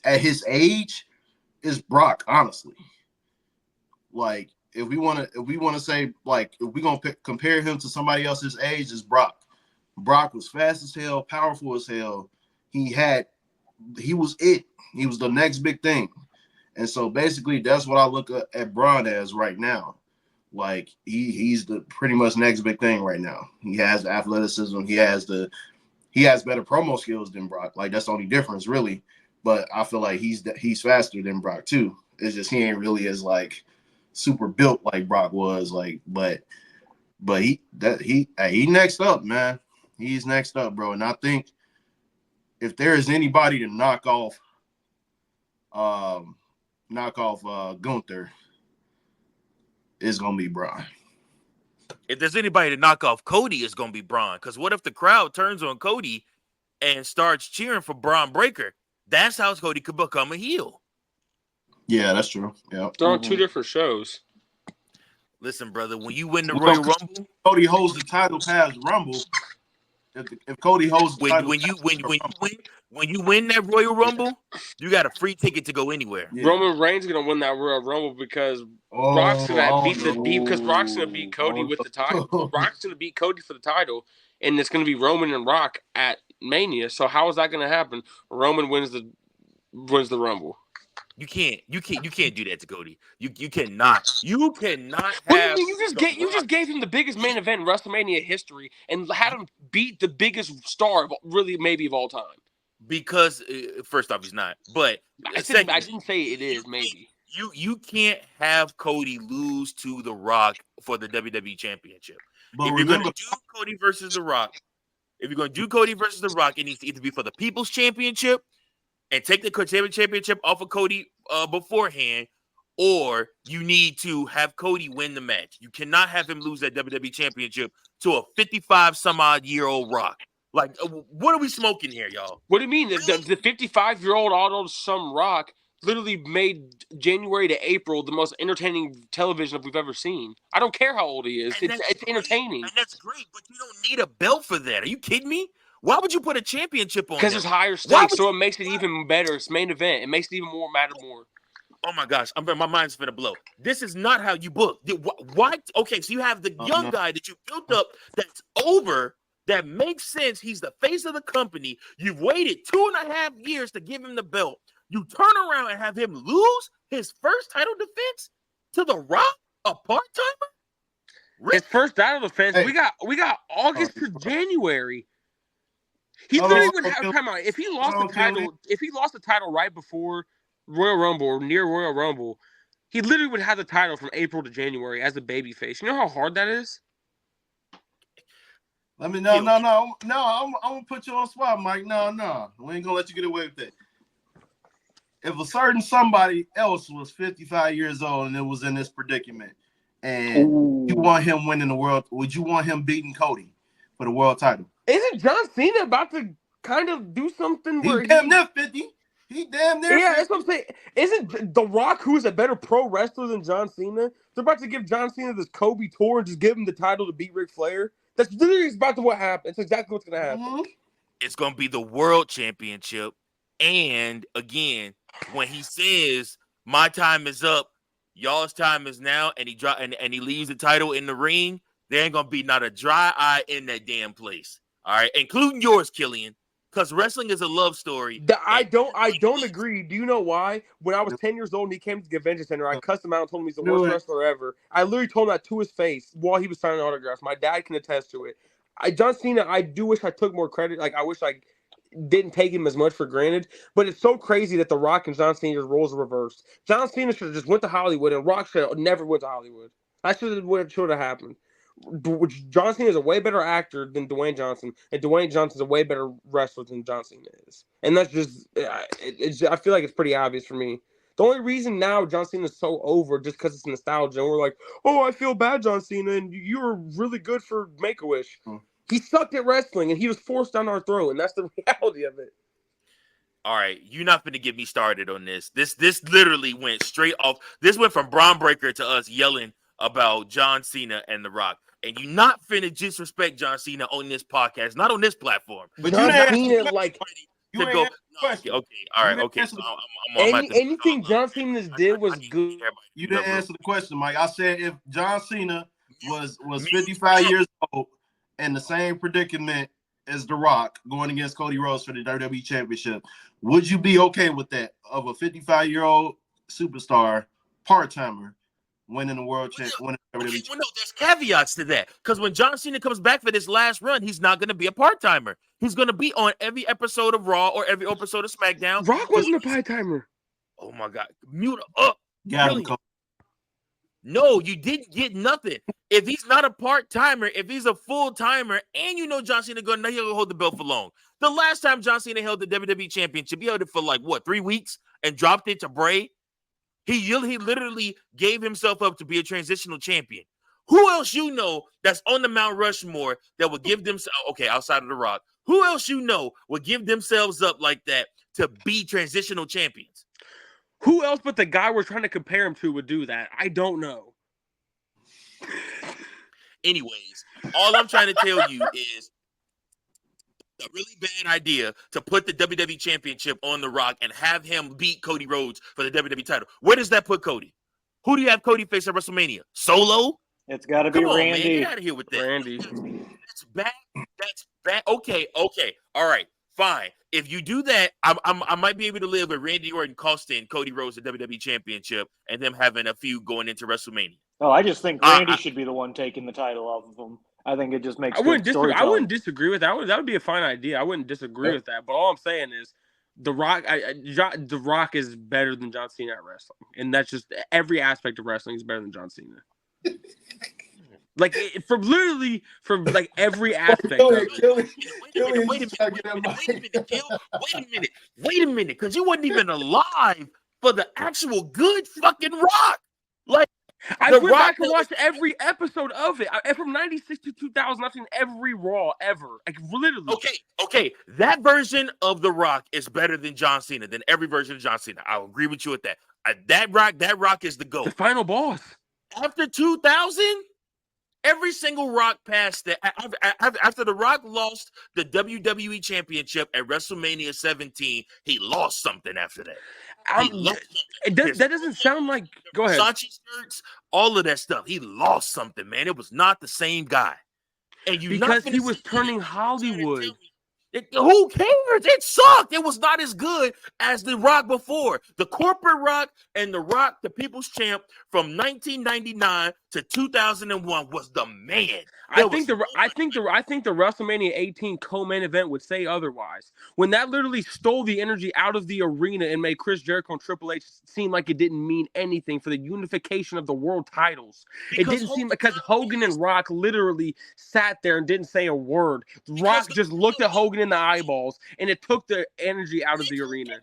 at his age, is Brock. Honestly, like if we want to say, like if we're gonna compare him to somebody else's age, is Brock. Brock was fast as hell, powerful as hell. He was it. He was the next big thing. And so basically that's what I look at Bron as right now. Like he's the pretty much next big thing right now. He has the athleticism. He has better promo skills than Brock. Like that's the only difference really. but I feel like he's faster than Brock too. It's just he ain't really as like super built like Brock was, like, but he next up, man. He's next up, bro. And I think if there is anybody to knock off Gunther, it's gonna be Bryan. If there's anybody to knock off Cody, it's gonna be Bron. Because what if the crowd turns on Cody and starts cheering for Bron Breakker? That's how Cody could become a heel. Yeah, that's true. Yeah, They're on two different shows. Listen, brother, when you win the Royal Rumble, Cody holds the title past Rumble. If Cody holds the title, when you win that Royal Rumble, you got a free ticket to go anywhere. Yeah. Roman Reigns is gonna win that Royal Rumble because Brock's gonna beat Cody with the title. Brock's gonna beat Cody for the title, and it's gonna be Roman and Rock at Mania. So how is that gonna happen? Roman wins the Rumble. You can't do that to Cody. You cannot. You cannot have. What do you mean? You just gave him the biggest main event in WrestleMania history and had him beat the biggest star of all time. Because first off, he's not. But I didn't say it is. Maybe you can't have Cody lose to The Rock for the WWE Championship. But if you're going to do Cody versus The Rock, it needs to either be for the People's Championship and take the championship off of Cody beforehand, or you need to have Cody win the match. You cannot have him lose that WWE Championship to a 55-some-odd-year-old Rock. Like, what are we smoking here, y'all? What do you mean? The 55-year-old auto-some Rock literally made January to April the most entertaining television we've ever seen. I don't care how old he is. It's entertaining. And that's great, but you don't need a belt for that. Are you kidding me? Why would you put a championship on? Because it's higher stakes, so it makes it even better. It's main event. It makes it even matter more. Oh my gosh, my mind's finna blow. This is not how you book. Why? Okay, so you have the young guy that you built up that's over, that makes sense. He's the face of the company. You've waited 2.5 years to give him the belt. You turn around and have him lose his first title defense to The Rock, a part-timer? His first title defense, we got August to January. He literally would have come out if he lost the title. If he lost the title right before Royal Rumble or near Royal Rumble, he literally would have the title from April to January as a babyface. You know how hard that is? I'm gonna put you on the spot, Mike. No, we ain't gonna let you get away with that. If a certain somebody else was 55 years old and it was in this predicament, and you want him winning the world, would you want him beating Cody for the world title? Isn't John Cena about to kind of do something where he's damn near 50? He damn near 50. Yeah, that's what I'm saying. Isn't The Rock, who is a better pro wrestler than John Cena, they're about to give John Cena this Kobe tour and just give him the title to beat Ric Flair? That's literally about to what happened. It's exactly what's going to happen. It's going to be the world championship. And again, when he says, my time is up, y'all's time is now, and he leaves the title in the ring, there ain't going to be not a dry eye in that damn place. All right, including yours, Killian, because wrestling is a love story. I don't agree. Do you know why? When I was 10 years old and he came to the convention center, I cussed him out and told him he's the worst wrestler ever. I literally told him that to his face while he was signing autographs. My dad can attest to it. John Cena, I do wish I took more credit. Like, I wish I didn't take him as much for granted. But it's so crazy that The Rock and John Cena's roles are reversed. John Cena should have just went to Hollywood, and Rock should have never went to Hollywood. That should have happened. John Cena is a way better actor than Dwayne Johnson, and Dwayne Johnson's a way better wrestler than John Cena is. And that's just, I feel like it's pretty obvious for me. The only reason now John Cena is so over just because it's nostalgia. And we're like, oh, I feel bad, John Cena, and you were really good for Make-A-Wish. He sucked at wrestling, and he was forced down our throat, and that's the reality of it. All right, you're not going to get me started on this. This literally went straight off. This went from Bron Breakker to us yelling about John Cena and The Rock. And you're not finna disrespect John Cena on this podcast, not on this platform. But John Cena, like, to go. Okay, all right, okay. So anything John Cena did was good. You didn't answer the question, Mike. I said if John Cena was 55 years old and the same predicament as The Rock going against Cody Rhodes for the WWE Championship, would you be okay with that? Of a 55-year-old superstar part-timer winning the world winning the Okay, WWE. well, no, there's caveats to that. Because when John Cena comes back for this last run, he's not going to be a part-timer. He's going to be on every episode of Raw or every episode of SmackDown. Rock wasn't a part-timer. Oh, my God. Mute up. Got him, Killian. No, you didn't get nothing. If he's not a part-timer, if he's a full-timer, and you know John Cena going to hold the belt for long. The last time John Cena held the WWE Championship, he held it for like, 3 weeks and dropped it to Bray? He literally gave himself up to be a transitional champion. Who else you know that's on the Mount Rushmore that would give themselves, okay, outside of The Rock, who else you know would give themselves up like that to be transitional champions? Who else but the guy we're trying to compare him to would do that? I don't know. Anyways, all I'm trying to tell you is a really bad idea to put the WWE Championship on The Rock and have him beat Cody Rhodes for the WWE title. Where does that put Cody? Who do you have Cody face at WrestleMania? Solo? It's got to be Come on, Randy. man. Get out of here with that. Randy. That's bad. That's bad. Okay. All right. Fine. If you do that, I might be able to live with Randy Orton costing Cody Rhodes the WWE Championship and them having a feud going into WrestleMania. Oh, I just think Randy should be the one taking the title off of him. I think it just makes. I wouldn't disagree with that. That would be a fine idea. I wouldn't disagree with that. But all I'm saying is, The Rock is better than John Cena at wrestling, and that's just every aspect of wrestling is better than John Cena. Like from every aspect. Wait a minute, because you wasn't even alive for the actual good fucking Rock. Like I went back and watched every episode of it. From 96 to 2000, I've seen every Raw ever. Like literally. Okay. That version of The Rock is better than John Cena, than every version of John Cena. I'll agree with you with that. That Rock is the GOAT. The final boss. After 2000, every single Rock past that, after The Rock lost the WWE Championship at WrestleMania 17, he lost something after that. That doesn't sound like. Go ahead. Versace skirts, all of that stuff. He lost something, man. It was not the same guy. And because he was turning Hollywood. Who cares? It sucked. It was not as good as The Rock before. The corporate Rock and The Rock, the People's Champ, from 1999 to 2001 was the man. I think the WrestleMania 18 co-main event would say otherwise. When that literally stole the energy out of the arena and made Chris Jericho and Triple H seem like it didn't mean anything for the unification of the world titles. It didn't seem because Hogan and Rock literally sat there and didn't say a word. Rock just looked at Hogan in the eyeballs, and it took the energy out of the arena.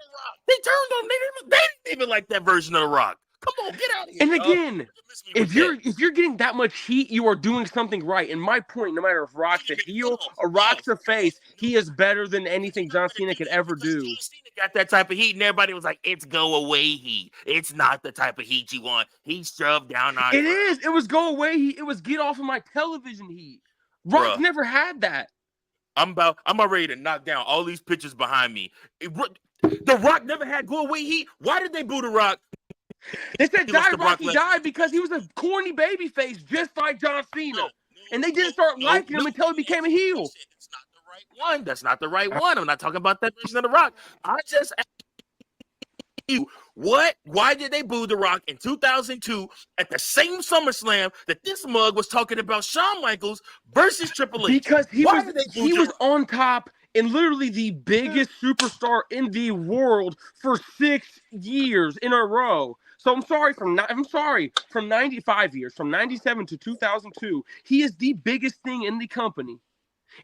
They turned on. They didn't even like that version of The Rock. Come on, get out of here. And again, if you're getting that much heat, you are doing something right. And my point, no matter if Rock's a heel or Rock's a face, he is better than anything John Cena could ever do. John Cena got that type of heat, and everybody was like, "It's go away heat. It's not the type of heat you want." He shoved down our. It is. It was go away heat. It was get off of my television heat. Rock never had that. I'm about ready to knock down all these pictures behind me. The Rock never had go away heat. Why did they boo The Rock? They said Rocky died because he was a corny baby face, just like John Cena. And they didn't start liking him until he became a heel. That's not the right one. That's not the right one. I'm not talking about that version of The Rock. I just asked you, why did they boo The Rock in 2002 at the same SummerSlam that this mug was talking about Shawn Michaels versus Triple H? Because he was on top and literally the biggest superstar in the world for 6 years in a row. So I'm sorry, from 95 years, from 97 to 2002, he is the biggest thing in the company.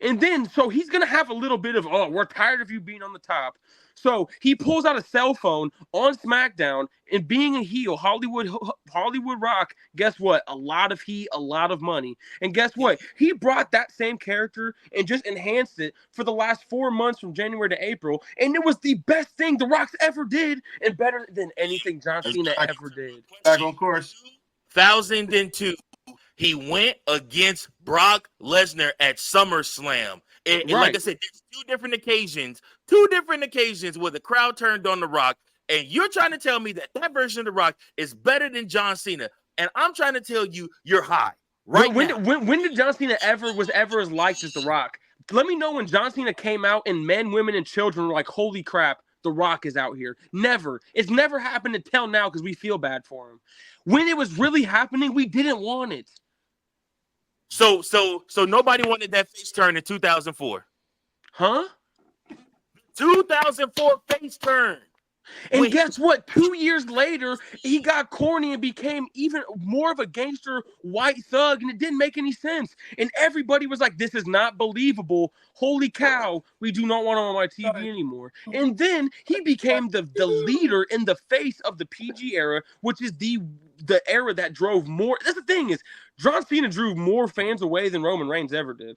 And then, so he's going to have a little bit of, we're tired of you being on the top. So he pulls out a cell phone on SmackDown, and being a heel, Hollywood Rock, guess what? A lot of heat, a lot of money. And guess what? He brought that same character and just enhanced it for the last 4 months from January to April. And it was the best thing The Rock's ever did, and better than anything John Cena ever did. Back on course. 2002. He went against Brock Lesnar at SummerSlam. And like I said, there's two different occasions where the crowd turned on The Rock. And you're trying to tell me that version of The Rock is better than John Cena. And I'm trying to tell you, you're high. When did John Cena was ever as liked as The Rock? Let me know when John Cena came out and men, women, and children were like, holy crap, The Rock is out here. Never. It's never happened until now because we feel bad for him. When it was really happening, we didn't want it. So nobody wanted that face turn in 2004. Huh? 2004 face turn. And guess what? 2 years later, he got corny and became even more of a gangster white thug, and it didn't make any sense. And everybody was like, this is not believable. Holy cow, we do not want him on my TV anymore. And then he became the leader in the face of the PG era, which is the era that drove more. That's the thing is, John Cena drew more fans away than Roman Reigns ever did.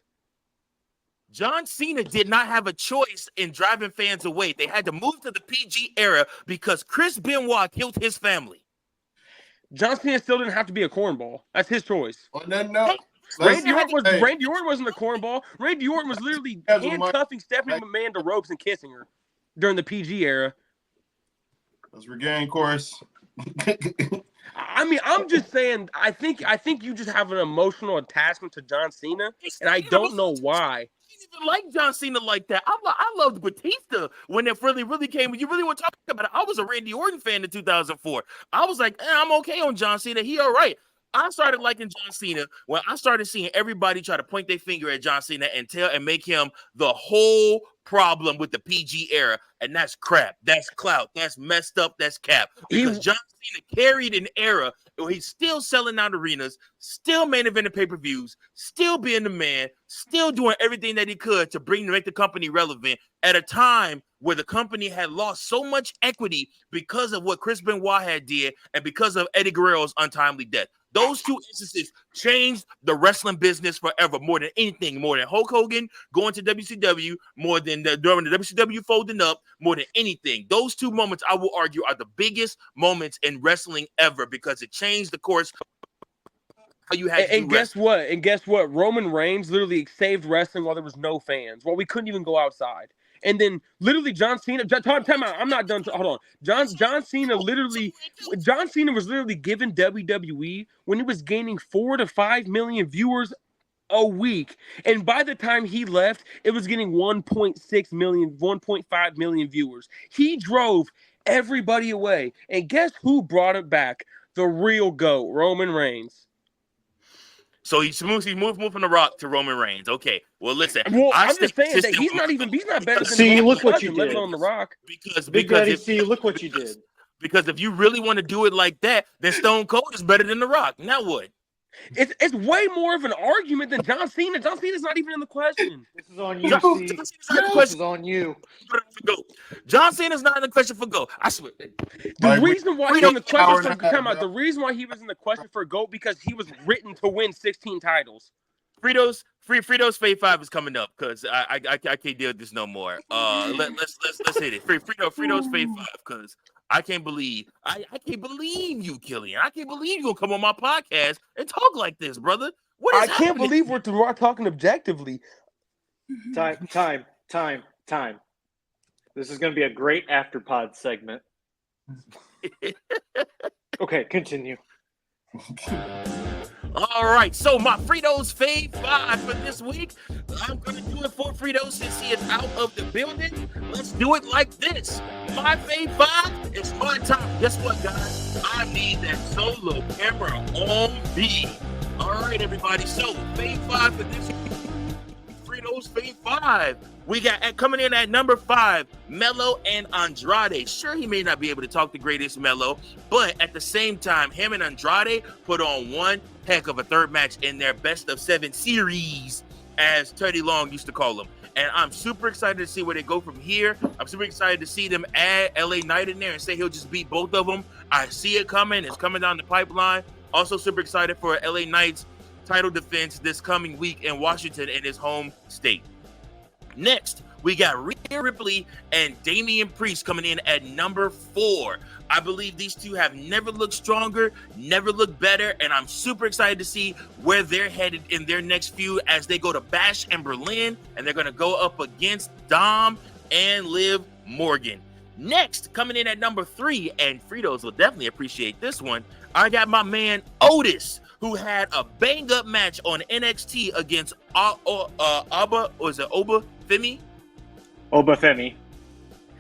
John Cena did not have a choice in driving fans away. They had to move to the PG era because Chris Benoit killed his family. John Cena still didn't have to be a cornball. That's his choice. Oh, no. Randy Orton wasn't a cornball. Randy Orton was literally handcuffing Stephanie McMahon to ropes and kissing her during the PG era. Let's regain course. I mean, I'm just saying. I think you just have an emotional attachment to John Cena, and I don't know why. I didn't even like John Cena like that. I loved Batista when it really came. When you really want to talk about it, I was a Randy Orton fan in 2004. I was like, I'm okay on John Cena. He all right. I started liking John Cena when I started seeing everybody try to point their finger at John Cena and make him the whole problem with the PG era. And that's crap. That's clout. That's messed up. That's cap. Because John Cena carried an era where he's still selling out arenas, still main eventing pay-per-views, still being the man, still doing everything that he could to make the company relevant at a time where the company had lost so much equity because of what Chris Benoit had did and because of Eddie Guerrero's untimely death. Those two instances changed the wrestling business forever, more than anything, more than Hulk Hogan going to WCW, more than during the WCW folding up, more than anything. Those two moments, I will argue, are the biggest moments in wrestling ever because it changed the course. You had and guess what? And guess what? Roman Reigns literally saved wrestling while there was no fans, while we couldn't even go outside. And then literally John Cena, time out. I'm not done. Hold on. John Cena was literally given WWE when he was gaining 4 to 5 million viewers a week. And by the time he left, it was getting 1.6 million, 1.5 million viewers. He drove everybody away. And guess who brought it back? The real GOAT, Roman Reigns. So he moved from The Rock to Roman Reigns. Okay. Well, listen. Well, I'm just saying that he's not better than See, look what you did. On The Rock. Because Big Daddy, see, look what you did. Because if you really want to do it like that, then Stone Cold is better than The Rock. Now what? It's way more of an argument than John Cena. John Cena's not even in the question. This is on you, Steve. This is on you. John Cena's not in the question for GOAT. I swear. The reason why he was in the question for the reason why he was in the question for GOAT because he was written to win 16 titles. Frito's Fave 5 is coming up because I can't deal with this no more. Let's hit it. Frito's Fave 5 because I can't believe you, Killian. I can't believe you gonna come on my podcast and talk like this, brother. What is can't believe we're talking objectively. Time. This is gonna be a great afterpod segment. Okay, continue. All right, so my Frito's Fave 5 for this week. I'm going to do it for Frito since he is out of the building. Let's do it like this. My Fave 5 is my time. Guess what, guys? I need that solo camera on me. All right, everybody. So, Fave 5 for this week. Frito's Fave 5. We got coming in at number 5, Melo and Andrade. Sure, he may not be able to talk the greatest Melo, but at the same time, him and Andrade put on one heck of a third match in their best of 7 series, as Teddy Long used to call them. And I'm super excited to see where they go from here. I'm super excited to see them add LA Knight in there and say he'll just beat both of them. I see it coming. It's coming down the pipeline. Also super excited for LA Knight's title defense this coming week in Washington in his home state. Next, we got Rhea Ripley and Damian Priest coming in at number 4. I believe these two have never looked stronger, never looked better, and I'm super excited to see where they're headed in their next feud as they go to Bash in Berlin, and they're going to go up against Dom and Liv Morgan. Next, coming in at number 3, and Fritos will definitely appreciate this one, I got my man Otis, who had a bang-up match on NXT against Oba Femi.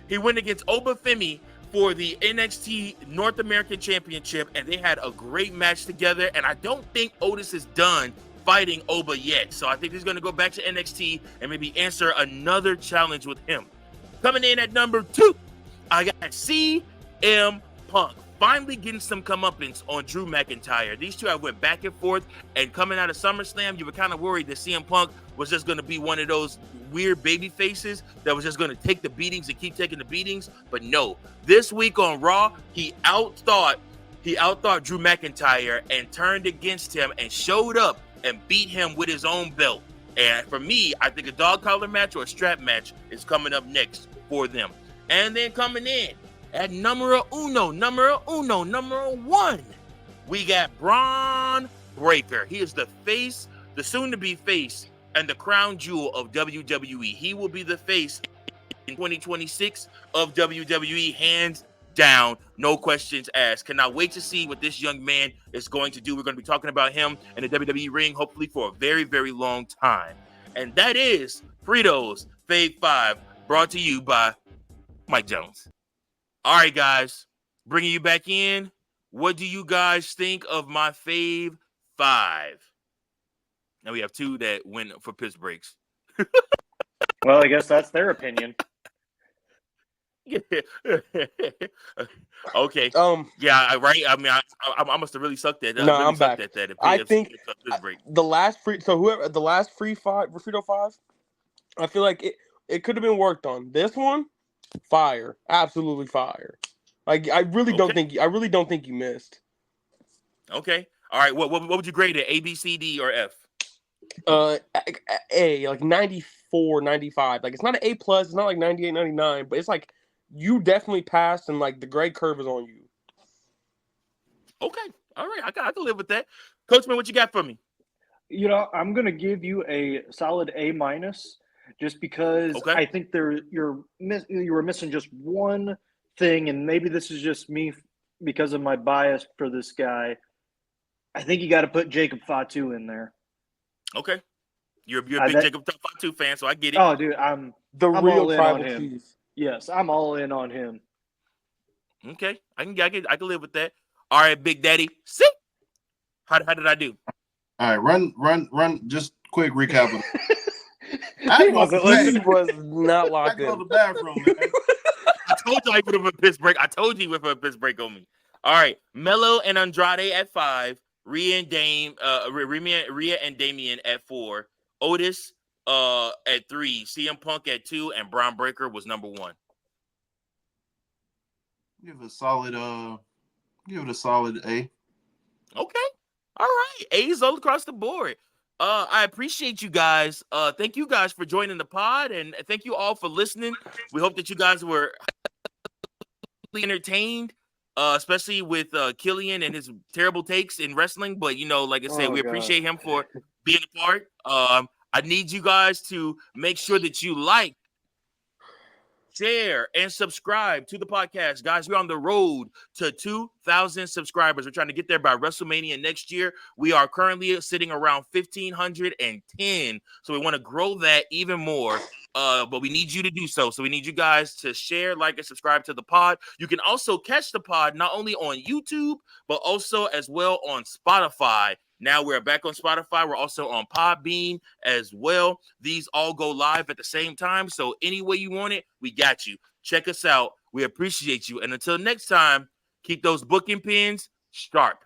He went against Obafemi for the NXT North American Championship, and they had a great match together. And I don't think Otis is done fighting Oba yet. So I think he's going to go back to NXT and maybe answer another challenge with him. Coming in at number 2, I got CM Punk. Finally getting some comeuppance on Drew McIntyre. These two have went back and forth, and coming out of SummerSlam, you were kind of worried that CM Punk was just going to be one of those weird baby faces that was just going to take the beatings and keep taking the beatings. But no, this week on Raw, he outthought Drew McIntyre and turned against him and showed up and beat him with his own belt. And for me, I think a dog collar match or a strap match is coming up next for them. And then coming in at numero 1, we got Bron Breakker. He is the face, the soon-to-be face, and the crown jewel of WWE. He will be the face in 2026 of WWE, hands down, no questions asked. Cannot wait to see what this young man is going to do. We're going to be talking about him in the WWE ring, hopefully for a very, very long time. And that is Frito's Fave 5, brought to you by Mike Jones. All right, guys, bringing you back in. What do you guys think of my Fave 5? Now we have 2 that went for piss breaks. Well, I guess that's their opinion. Okay. Yeah, right. I mean, I must have really sucked at that. No, I'm back. I think the last free five, Frito 5, I feel like it could have been worked on. This one, fire, absolutely fire. Like I really don't think you missed. Okay. All right. What would you grade it? A, B, C, D, or F? A, like 94, 95. Like it's not an A+, it's not like 98, 99, but it's like you definitely passed and like the grade curve is on you. Okay. All right. I can live with that. Coachman, what you got for me? You know, I'm going to give you a solid A- just because I think you were missing just one thing, and maybe this is just me because of my bias for this guy. I think you got to put Jacob Fatu in there. Okay. You're a big Jacob Fatu fan, so I get it. Oh, dude, I'm real tribal chief. Yes, I'm all in on him. Okay. I can live with that. All right, Big Daddy. See? How did I do? All right, run. Just quick recap. He was not locked in. I go to the bathroom, man. I told you I would have a piss break. I told you you would have a piss break on me. All right, Melo and Andrade at 5. Rhea and Damian at 4. Otis at 3. CM Punk at 2, and Bron Breakker was number 1. Give it a solid A. Okay. All right. A's all across the board. I appreciate you guys. Thank you guys for joining the pod, and thank you all for listening. We hope that you guys were entertained, especially with Killian and his terrible takes in wrestling. But, like I said, we appreciate him for being a part. I need you guys to make sure that you like, share, and subscribe to the podcast. Guys, we're on the road to 2,000 subscribers. We're trying to get there by WrestleMania next year. We are currently sitting around 1,510. So we want to grow that even more. But we need you to do so. So we need you guys to share, like, and subscribe to the pod. You can also catch the pod not only on YouTube, but also as well on Spotify. Now we're back on Spotify. We're also on Podbean as well. These all go live at the same time. So any way you want it, we got you. Check us out. We appreciate you. And until next time, keep those booking pins sharp.